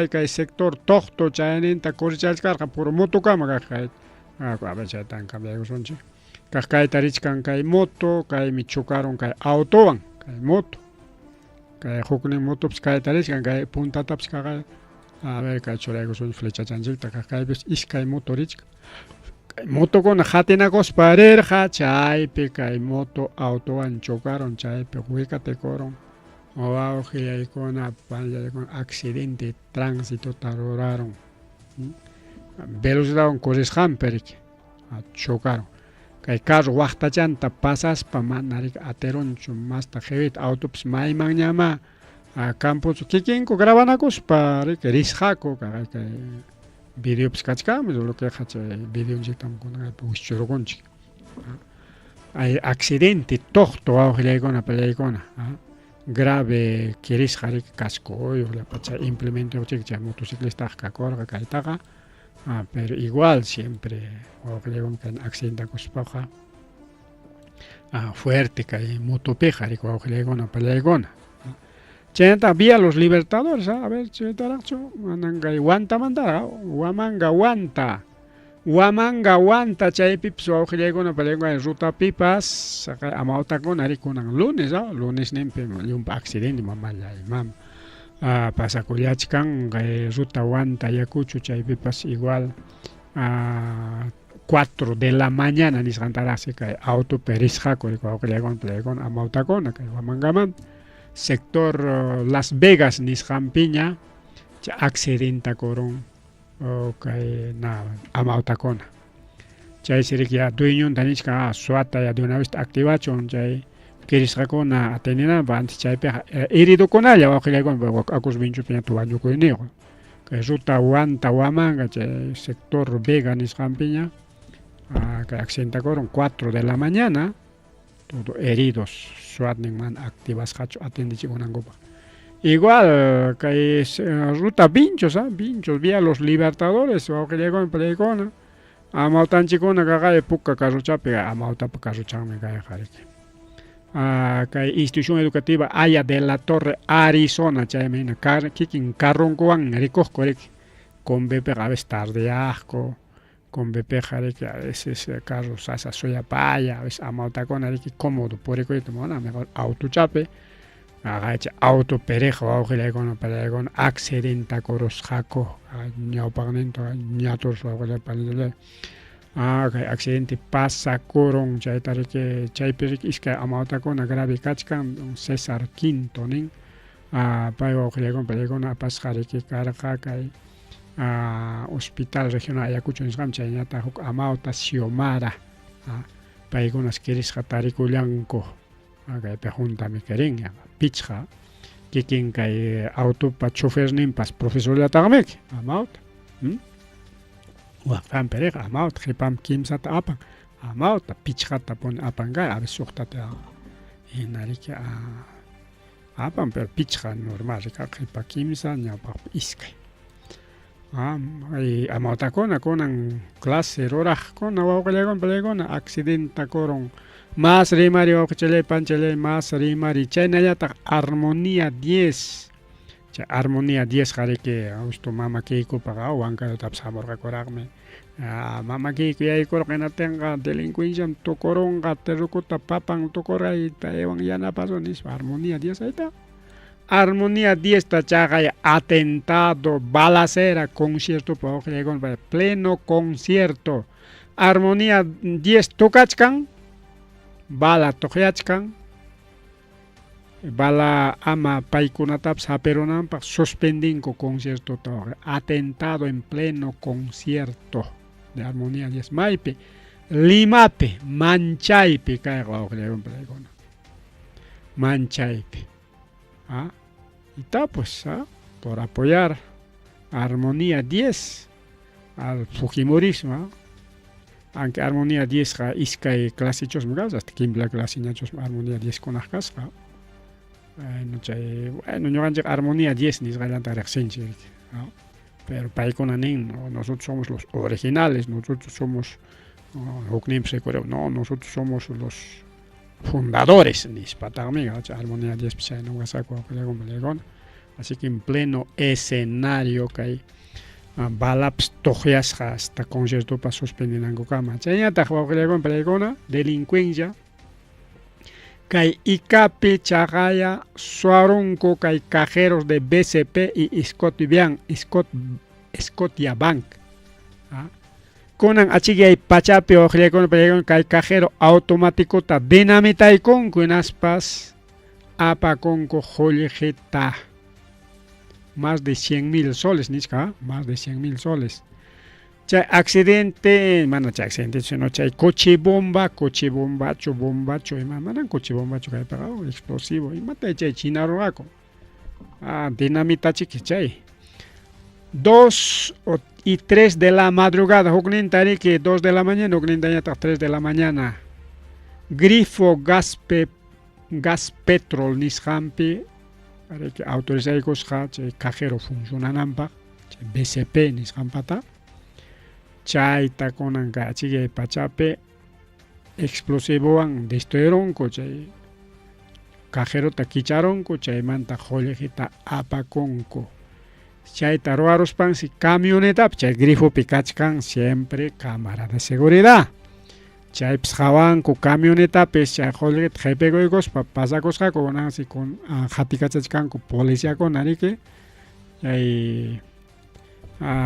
kay sector toqto chayninta corrichallkarqa puro motokama kay a ver chaytan cambiaykusunchik kay tarichkan kay moto kay mi chocaron kay autowan kay moto kay huknin moto kay tarichkan kay puntataps kay a ver kay churaykusun flecha chanchikta kay bis iskay motorichka kay moto kuna hatinakos parerja chaypi kay moto autowan chocaron chaypi huikate koron owaw hiyaykuna con accidente tránsito taroraron velocidad corresjan perik chocaron kay carro waqtachanta pasaspa manarik ateronchu masta jewit autops mayman ñama campochu kikinku grabanakuspa risqaku kay videops kachkami lo que hacha videonchik tamkuna wischorokunchik hay accidente toqto awqillaykuna peleaykuna grave kirisqarik casco la pacha implemento chik motociclista kakorqa kaytaqa pero igual siempre o que llegan con accidente cospaja fuerte que motopeja rico o que llegan a peleagona chenta vía los libertadores a ver chetaracho mananga guanta manda guamanga guanta chaypips o que llegan a peleagona en ruta pipas amauta con arikunan lunes nempe un accidente mamalla mam pasa kuyachkan ruta guanta yakuchu chaypipas igual 4 de la mañana ni santarase kay auto perisja ko plegon amautakona kay wamangaman sector Las Vegas ni Jampiña accidenta koron kay na amautakona chay sirik ya dueño tanichka suata ya de una vez activachon chay kirisqakuna atenina banti chaypi herido kunalla waqillayku acos vinchu piña tuwañukuyniqa kay ruta wanta wamanga chay sector Vega nisqanpiña kay accidentakoron 4 de la mañana todo heridos suatninman activasqachu atendichikunankupa igual kay ruta vinchos vía los libertadores waqillayku peleykuna amautanchikuna kaqay puka carruchapi amautapa carruchanmi kay qariki kay institución educativa Haya de la Torre Arizona chaymina kikin carronkuwan rikuqku con BP a veces tardeajko con BP jariki a veces carro sasa soyapaya a veces amautakuna riki cómodo por eso mejor autochape agacha auto perejo awqillaykuna peleaykuna accidenta korosqaku ñawpaqninta ñatos awqillaykuna kay accidente pasa koron chaytariki chaypirik iskay amautakuna grave kachkan César Quinto nin Payqa wawqillaykuna pallaykuna apasqariki karqa kay Hospital Regional Ayacucho nisqam chayñataq huk amawta Xiomara paykunas kirisqa tarikullanku kaypi juntami kirin pichqa kikin kay autopa choferninpas profesorllataqmiki amawta waqtan periq amawta qhipam kimsata apan amawta pichqata puni apan kay a veces suqtata hinariki apan pero pichqa normal rika qhipa kimsa ñawpaq iskay amawtakuna kunan clase ruraqkuna wawqillaykuna pallaykuna accidentakurun mas rimari wawqichalay panchalay mas rimari chaynallataq Armonía 10 chay Armonía 10 qariki justo mama kiykupaqa Huancayutapas hamurqakuraqmi mama kiyku yaykurqa hinatinqa delincuenciam tukurunqa terrukuta papan tukurqa paywan yanapasun nispa Armonía 10 ayta Armonía 10 tachaqay atentado balacera concierto wawqillaykuna pleno concierto Armonía 10 tukachkan bala tuqyachkan bala ama paykunatapas hapirunanpaq suspendinku concierto atentado en pleno concierto de Armonía 10 maypi Limapi Manchaypi kayqa wawqillaykuna Manchaypi y está pues por apoyar a Armonía 10 al Fujimorismo aunque Armonía 10 iskay clasichos mugas hasta kimbla clasiñachos Armonía 10 kunajkasqa bueno ñuqanchik Armonía 10 nisqallanta riqsinchik pero paykunanin nosotros somos los originales nosotros somos hukninpas no nosotros somos los fundadores nispataqmi Armonía 10 chayna wasaku wawqillaykuna así que en pleno escenario kay balaps toqyasqa hasta conciertopas suspendinankukama chayñataq wawqillaykuna pallaykuna delincuencia kay Icapi chaqaya suarunku kay cajeros de BCP y Scotiabank kunan achikay pachapi wawqillaykuna pallaykuna kay cajero automáticota dinamitaykunku hinaspas apakunku qullqita más de 100,000 soles nisqa más de 100,000 soles chay accidente mana chay accidente sino chay coche bombacho manan coche bombacho kay pagado explosivo imata chay chinaruraqku dinamitachiki chay 2 y 3 de la madrugada huknin tariki 2 de la mañana huknin dañataq 3 de la mañana Grifo gas petrol nisqanpi autorizaykusqa chay cajero funcionananpaq chay BCP nisqanpata chayta kunanqa achikay pachapi explosivowan destruirunku chay cajerota kicharunku chaymanta qullqita apakunku chayta ruwaruspansi camionetapi chay grifopi kachkan siempre cámara de seguridad chaypis hawanku camionetapis chay qullqita qhipikuykuspa pasakusqaku kunansi qatikachachkanku policiakuna riki chay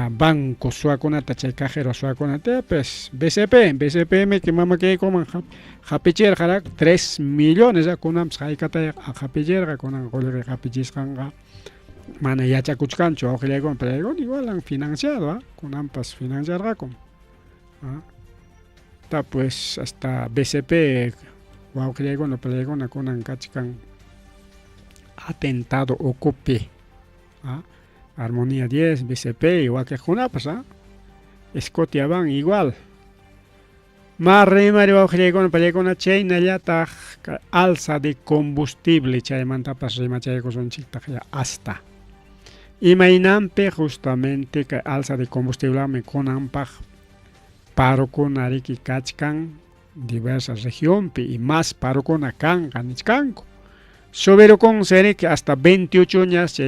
banco suwakunata chay cajero suwakunata pues BCPmi que mama kaykuman qapichirqaraq 3 millones kunanpis haykata qapichirqa kunan qullqi qapichisqanqa mana yachakuchkanchu wawqillaykuna pallaykuna igual financiado kunanpas financiarqaku pues hasta BCP wawqillaykuna pallaykuna kunan kachkan atentado ocupe Armonía 10 BCP igual que Junapas Scotiabank igual más rimari wawqillaykuna pallaykuna chaynallataq alza de combustible chaymantapas rimachaykusunchikta hasta imaynanpi justamente que alza de combustible kunanpaq parukuna riki kachkan diversas regionpi y más parukuna kanqa nichkanku subirukun seriki hasta 28 años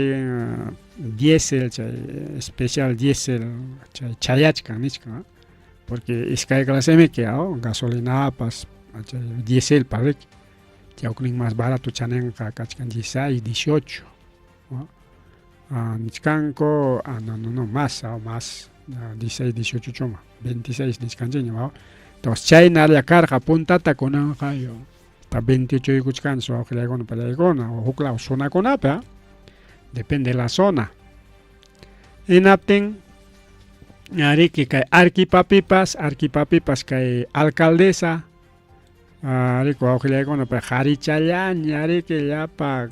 diésel especial diésel chayachkan nichkan porque iskay clasemi que gasolinapas diésel pariki chayuknin más barato chanenqa kachkan 16 18 nichkanku no más 16 18 chuma 26 nichkanchikña entonces chaynalla karqa puntata kunanqa hasta 28 yuykuchkanchik wawqillaykuna pallaykuna o huk law sunakunapi depende de la zona. Inapten, ariki kay arquipapipas kay alcaldesa, ariko auxiliaykuna pa harichallaña, ariki llapa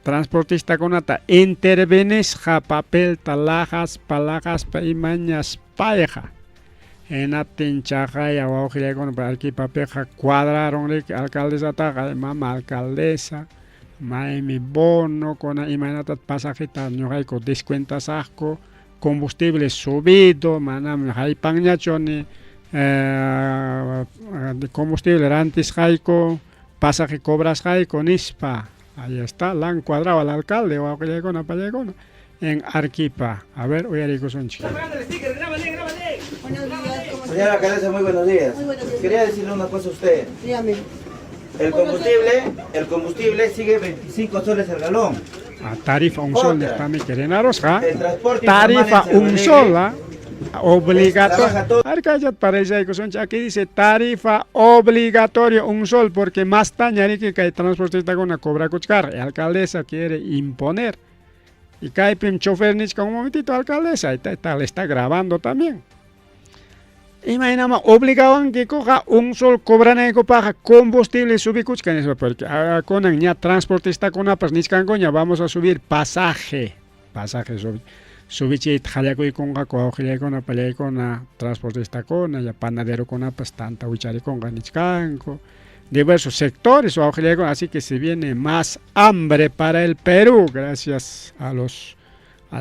transportista kunata intervenisqa papelta lajas pa imañas payqa. Inaptin chaqaya auxiliaykuna pa arquipapiqa cuadraron riki alcaldesataqa mama alcaldesa, maimi bono kuna imaynata pasajita ñuqayku descuentasaqku, combustible subido, manam haypanñachu ni combustible rantisqayku, pasaje cobrasqayku nispa. Ahí está, la han cuadrado al alcalde o auxiliaykuna pallaykuna en Arequipa. A ver, uyarikusunchik. Señora alcaldesa, muy buenos días. Muy buenos días. Quería decirle una cosa a usted. Dígame. El combustible sigue 25 soles el galón. Tarifa un sol de Spami Querenaros, El transporte tarifa informal en un Cerro sol, obligatorio. Trabaja todo. Aquí dice tarifa obligatorio un sol, porque más tañari que hay transportista con una cobra cuchcar. La alcaldesa quiere imponer. Y cae pim chofer nichka un momentito, alcaldesa, le está grabando también. Imagínate, obligaban que coja un sol, cobran a paja combustible, subir cuchcan eso, porque con ya transportista con apas nichkangoña vamos a subir pasaje subir jalaco y con gaco, con apalay con transportista con ya panadero con apas tanta huichari con ganichkanko, diversos sectores o así que se viene más hambre para el Perú gracias a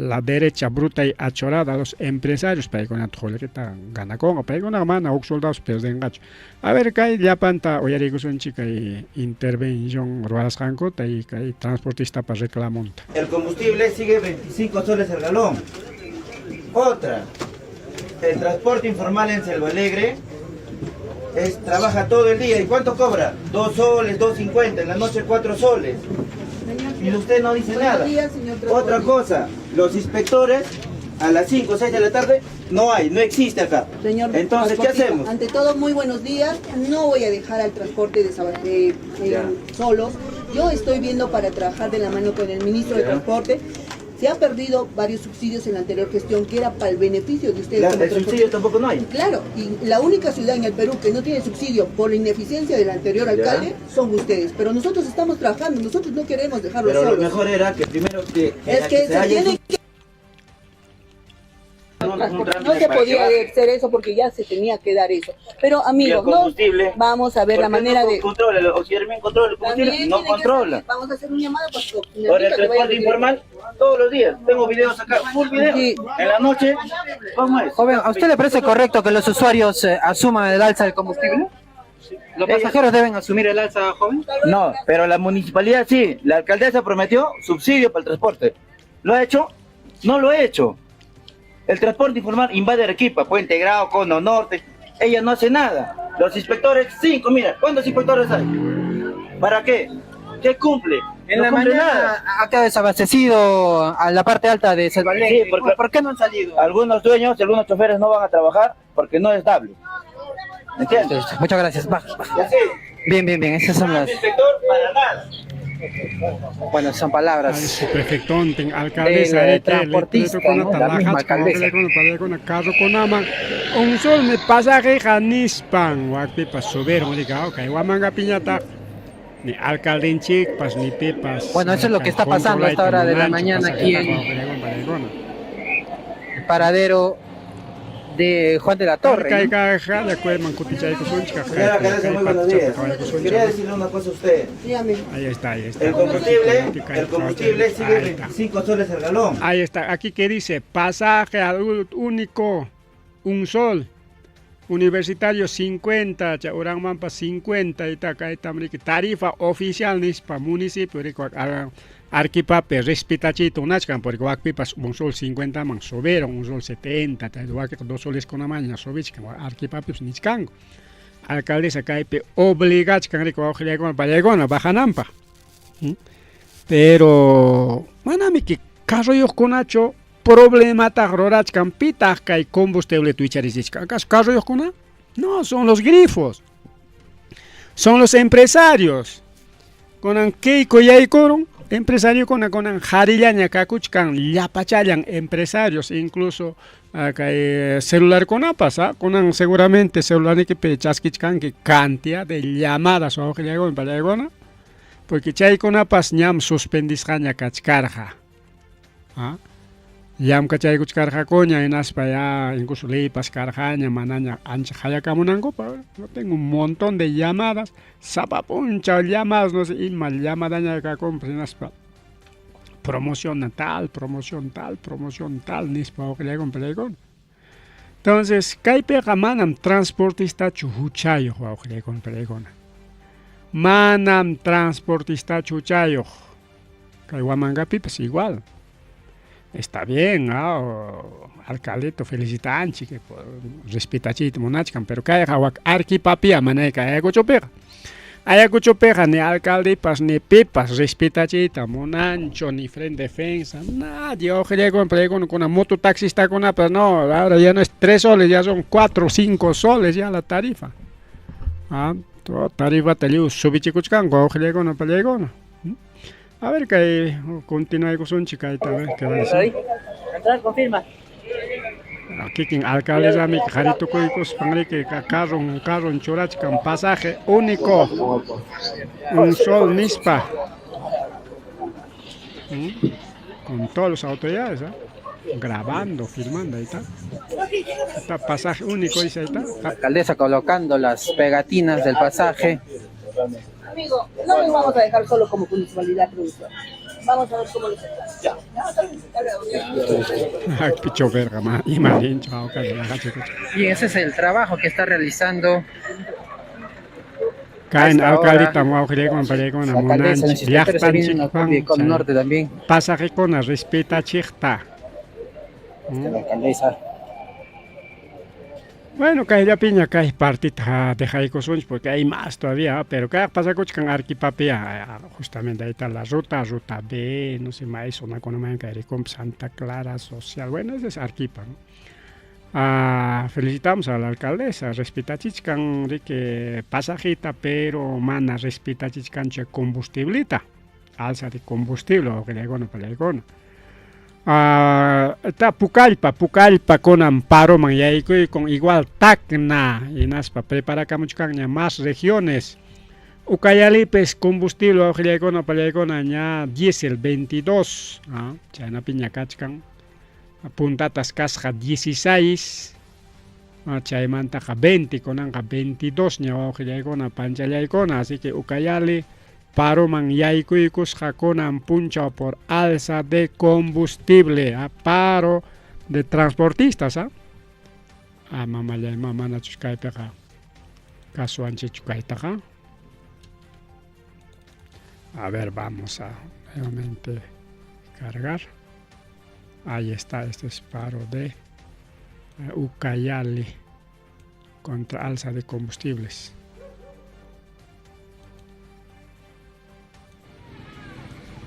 la derecha bruta y achorada, a los empresarios, para con la que gana con, para con la mano, soldados, pero de engacho. A ver, que hay ya panta, hoy hay una chica y intervención ruedas jancota y que hay transportista para reclamonta. El combustible sigue 25 soles el galón. Otra, el transporte informal en Selva Alegre trabaja todo el día. ¿Y cuánto cobra? 2 soles, 2.50, en la noche 4 soles. Y usted no dice nada. Otra cosa, los inspectores a las 5 o 6 de la tarde no existe acá. Señor, entonces, ¿qué hacemos? Ante todo, muy buenos días. No voy a dejar al transporte solos. Yo estoy viendo para trabajar de la mano con el ministro de Transporte. Se han perdido varios subsidios en la anterior gestión que era para el beneficio de ustedes. El subsidio tampoco no hay. Claro, y la única ciudad en el Perú que no tiene subsidio por la ineficiencia del anterior alcalde son ustedes. Pero nosotros estamos trabajando, nosotros no queremos dejarlos solos. Pero lo mejor era que primero que se tiene que... No se podía hacer eso porque ya se tenía que dar eso. Pero amigos, no vamos a ver la manera de... O si Hermín controla el combustible, no controla. Vamos a hacer un llamado Por el transporte informal, todos los días. Tengo videos acá, full video. Sí. En la noche, ¿cómo es? Joven, ¿a usted le parece correcto que los usuarios asuman el alza del combustible? ¿Los pasajeros deben asumir el alza, joven? No, pero la municipalidad sí. La alcaldesa prometió subsidio para el transporte. ¿Lo ha hecho? No lo ha hecho. El transporte informal invade Arequipa, Puente Grau, Cono Norte. Ella no hace nada. Los inspectores, 5, mira, ¿cuántos inspectores hay? ¿Para qué? ¿Qué cumple? En no la cumple mañana nada. ha quedado desabastecido a la parte alta de Selva Alegre. Sí, porque ¿Por qué no han salido? algunos dueños, algunos choferes no van a trabajar porque no es estable. ¿Entiendes? Muchas gracias. Baja. Y así, Bien. Esas son las... inspector para nada. Bueno, son palabras. Su prefectón, alcaldesa, del transportista, ¿no? La misma alcaldesa. con carro con ama, un sol me pasaje janispan, guapipa subir, morica, ok, guamanga piñata, ni alcaldenchik, pas ni pepas. Bueno, eso es lo que está pasando a esta hora de la mañana aquí en el paradero de Juan de la Torre, ¿no? Señora alcaldesa, muy buenos días. Quería decirle una cosa a usted. Dígame. Ahí está. El combustible sigue 25 soles el galón. Ahí está, aquí que dice, pasaje único, un sol, universitario 50, Urangmampa 50, y tarifa oficial nispa municipio, Arquipape, respetachito, unachkan, porque Wakpipas un sol 50 man, sobero, un sol 70, 2 soles con la mañana, sobichkan, Arquipape, nichkango. Alcaldesa caipe obligachkan, rico, con palegona, bajanampa. Pero, manami que caso yo conacho, problema tajrorachkan, pitajka y combustible tuicharizichkan. ¿Acaso caso yo cona? No, son los grifos. Son los empresarios. Con Keiko y Aycoron, empresario con jarillaña kakuchkan llapachayan empresarios incluso celular con apas, con seguramente celular que pechasquichkan que cantidad de llamadas o ojilagón para llegona porque chay con apas ñam suspendiscaña kachkarja yam kachay kuchkarja coña en aspa ya incluso leipas karjaña manaña ancha jaya kamunango no tengo un montón de llamadas sapapuncha llamadas no sé mal llamadas ka compras en aspa promoción tal nispa o que le compre. Entonces, kaypeka manam transportistachu huchayoq wawqillayku palaykuna. Manam transportistachu huchayoq. Kay Huamangapipas igual. Está bien, alcaldito felicitanchi que respetachita monachkan, pero kay hawak arquipapia manayka ayakuchupika. Ayacuchopeja ni alcaldipas ni pipas respetachita monancho ni frente defensa nadie ojalá con una mototaxista con una pero no ahora ya no es 3 soles ya son 4 o 5 soles ya la tarifa tarifa te liu subichicuchcan ojalá con una pelea a ver que continúa con un chica a ver qué va a decir entrar confirma aquí quien alcalde a mi jarito coicos pangre que carro en chorachca un pasaje único un sol nispa con todas las autoridades grabando filmando ahí está pasaje único dice ahí está la alcaldesa colocando las pegatinas del pasaje. Amigo, no nos vamos a dejar solo como municipalidad productora. Vamos a ver cómo lo hacemos. Ya. Picho verga, y malin, chao, y ese es el trabajo que está realizando. Caen alcaldita, muajere con pareja, con monanchi, con norte también. Pasaje con la respeta chihta. La alcaldesa. Bueno, que ya piña que hay partita de Jaicosunch porque hay más todavía, pero que pasa con Arquipapia, justamente ahí está la ruta B, no sé más, una economía que hay con Santa Clara Social, bueno, ese es Arquipa, ¿no? Felicitamos a la alcaldesa, respeta chichcan de que pasajita, pero mana respeta chichcan combustiblita, alza de combustible, o que le digo, no para le está Pucallpa con amparo man y con igual Tacna y naspa prepara camuchcaña más regiones Ucayalipes combustible ojilaycona palaycona ña diésel 22 chayna piña kachkan puntatas casja 16 chaymantaja 20 conanja 22 ña ojilaycona panchalaycona así que Ucayali paroman yaykuykus jaconan puncha por alza de combustible, paro de transportistas, mamana chuskaypeka kasuanche chukaytaja. A ver, vamos a nuevamente cargar. Ahí está, este es paro de Ucayali contra alza de combustibles.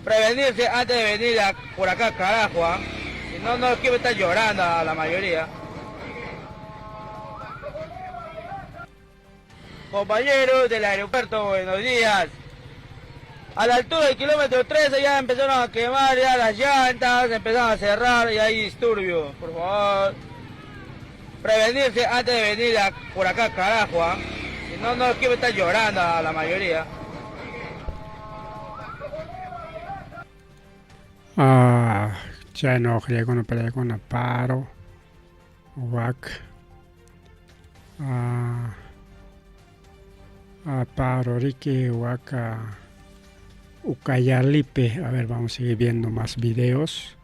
Prevenirse antes de venir por acá, carajo, si no, no quiero estar llorando a la mayoría. Compañeros del aeropuerto, buenos días. A la altura del kilómetro 13 ya empezaron a quemar ya las llantas, empezaron a cerrar y hay disturbio, por favor. Prevenirse antes de venir por acá, carajo, si no, no quiero estar llorando a la mayoría. Ya no creo que no pelea con el paro. Wak. Paro Rique Waka Ucayalipe. A ver, vamos a seguir viendo más videos.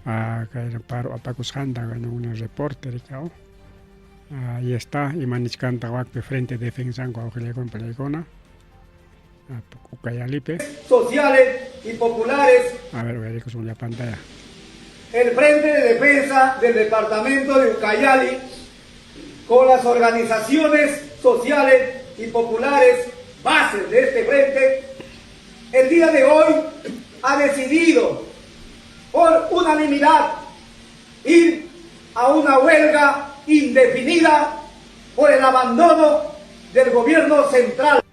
Paro Apacusjanda, un reporte. Ahí está. Y Manichcanta Wak de frente de defensa con Pelecona. Ucayalipe. Sociales y populares. A ver, voy a ir con la pantalla. El Frente de Defensa del Departamento de Ucayali, con las organizaciones sociales y populares bases de este frente, el día de hoy ha decidido por unanimidad ir a una huelga indefinida por el abandono del gobierno central.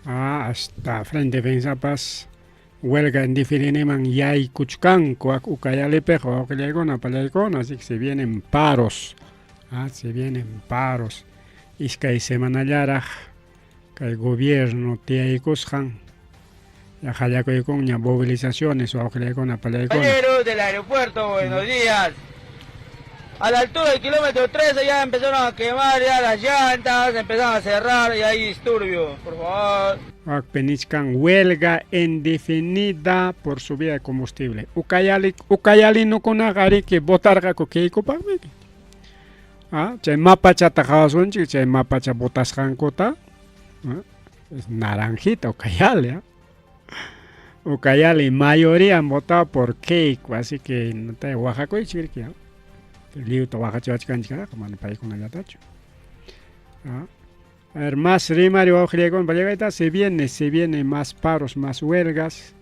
Hasta Frente de Defensa Paz huelga indefiniman yay kuchkanko ak ukayalipejo awqillaykuna pallaykuna, así que se vienen paros, se vienen paros. Iskay semanallaraj kay gobierno tiyaykusqan hallakuykunña movilizaciones awqillaykuna pallaykuna. Compañeros del aeropuerto, buenos días. A la altura del kilómetro 13 ya empezaron a quemar ya las llantas, empezaron a cerrar y hay disturbio, por favor. Penichkan huelga indefinida por subida de combustible. Ukayali no kunagari que botarga kokeiko pagme. Chay mapacha tajasunchi, chay mapacha botasjankota. Es naranjita Ukayali. Ukayali mayoría han votado por Keiko, así que no te Oaxaca y Chiriquí. Liuto Oaxaca como en el país con el tacho. A ver, más rimario se viene más paros, más huelgas.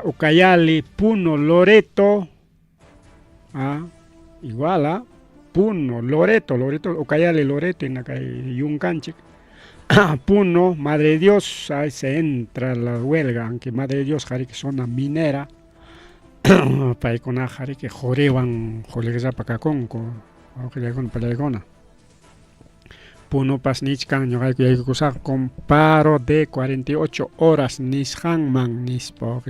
Ucayali, Puno, Loreto. Igual, Puno, Loreto, Ucayali, Loreto, en la Yuncanchic. Puno, Madre de Dios, ahí se entra la huelga, aunque Madre de Dios, Jari, que zona minera. Paikona, Jari, que joreban, joreguesa pacaconco, con Palegona. Puno pasnichkan, yo hay que usar con paro de 48 horas, nishanman, nispo,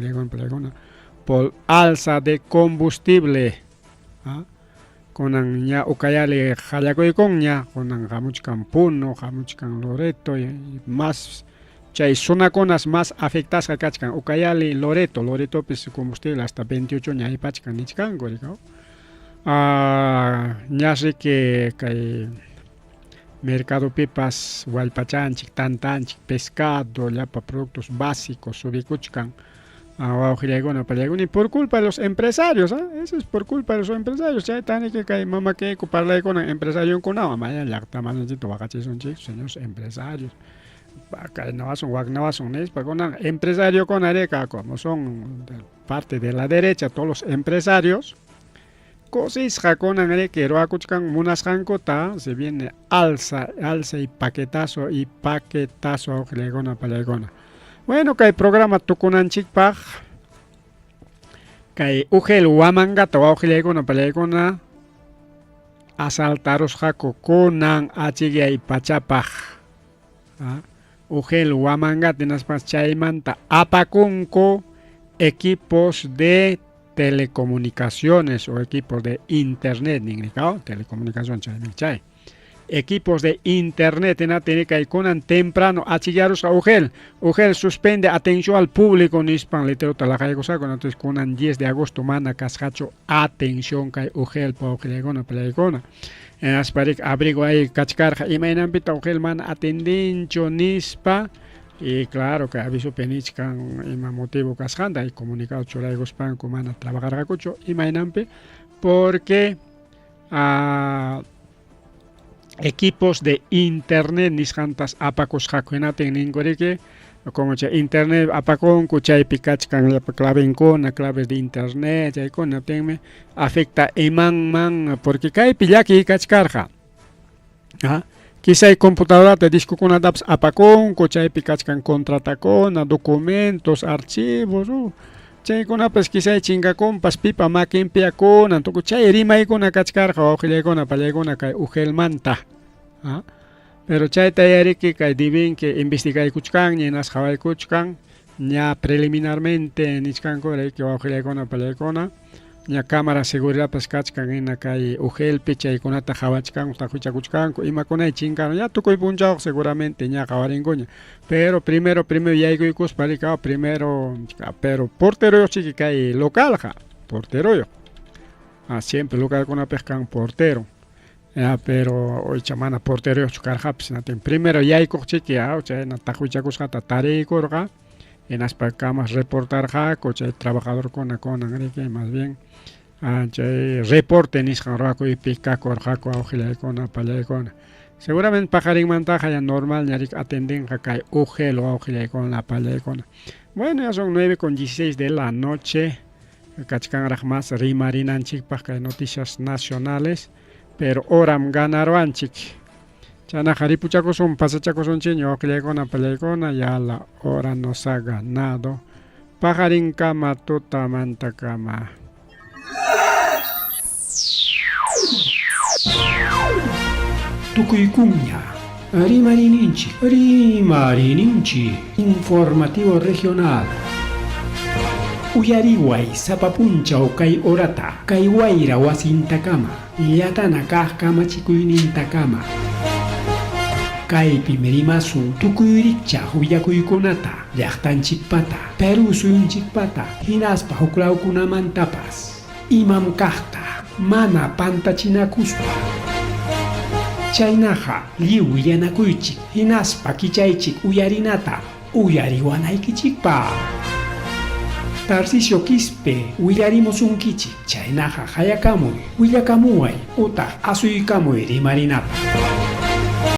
por alza de combustible. Con ya ukayale hallakoykonya, con jamuchkan Puno, jamuchkan Loreto, y más, chay zona conas más afectadas que kachkan, ukayale Loreto pues combustible hasta 28 ña y pachkan nichkan, gorikao. Ya sé que mercado pipas, hualpachanchik, tantanchik, pescado, para productos básicos, subicuchkan, y por culpa de los empresarios, eso es por culpa de los empresarios, ya tiene que caer mamá que ocuparla con empresario con agua, vaya la tamanito bagache son chicos, señores empresarios, no son empresario con areca, como son parte de la derecha, todos los empresarios. Cosis jaconan que roacuchkan munas jancota se viene alza y paquetazo ojlegona palegona. Bueno, que hay programa tukunan chikpaj, que ugel wamangata ojlegona palegona asaltaros jaco conan achige y pachapaj. Ugel wamangata en aspas chaimanta apacunco equipos de telecomunicaciones o equipos de internet, telecomunicación, equipos de internet en Atenica y Conan temprano achillaros a Ugel suspende atención al público en Hispan litero talajaygosa con entonces Conan 10 de agosto mana cascacho atención que Ugel pa Ugelegona pelegona en Asparic abrigo ahí cachcarja y mainan pita Ugel man atendincho nispa. Y claro que aviso penichkan y motivo casjanda y comunicado cholay gospan kumana trabajar gacucho y mainampe porque equipos de internet nisjantas apacos jacuenate ningoreke como internet apacon kuchay pikachkan la clave con claves de internet y con afecta man porque cae pillaki kachkarja. Quizá hay computadora te disco con adapts apacón, coche picachcan contratacón, documentos, archivos, chay con apes quizá hay chingacón, pipa maquin piacón, antoco chay rima y con a cachcarja, ojilegona, palegona, que ugelmanta. Pero chay tayari que divin que investiga y cuchcan, ni nas jawai cuchcan, ya preliminarmente nichcan corre que ojilegona, palegona. Ya cámara seguridad pescachkan en la calle Ugel picha y con ata jabachkan tajucha kuchkan y macona chingano ya tu punjao seguramente ya jabaringoña pero primero ya y paricao primero pero portero yo chiqui cae local portero yo siempre local con pescan portero ya pero hoy chamana portero yo chucarja pues primero ya y chiqui o sea na tajucha kuchata tare corga en las camas reportar coche trabajador con más bien reporte nisjanraco y pica corjaco augilaicona palaicona seguramente pajarín mantaja ya normal yarik atenden jacay ugel o augilaicona la palaicona. Bueno, ya son 9:16 de la noche cachcan rajmas rimarinan chikpaj noticias nacionales pero oram ganaruanchik Chana jaripuchaco son pasachaco son cheño, peleicona, ya la hora nos ha ganado. Pajarín cama, tota manta cama. Tucuycuña, Arimarininchi, informativo regional. Uyariway, Zapapuncha o Kai Orata, Kaiwaira Wasintakama, Yatana Kama Chikuynintakama. Kaipi Merimasu, Tukuyricha, Huyakuykunata, Yachtanchikpata, Peru Suyunchikpata, Hinaspa Huklaukunamantapas, Imam Kahta, Mana Pantachinakuspa. Chaynaja, Liu Yanakuychik, Hinaspa Kichaychik Uyarinata, Uyariwanaykichikpa. Tarcisio Quispe, Willarimos un kichik, Chaynaja Hayakamuy, Willakamuay, Uta Asuykamuy Rimarinapa.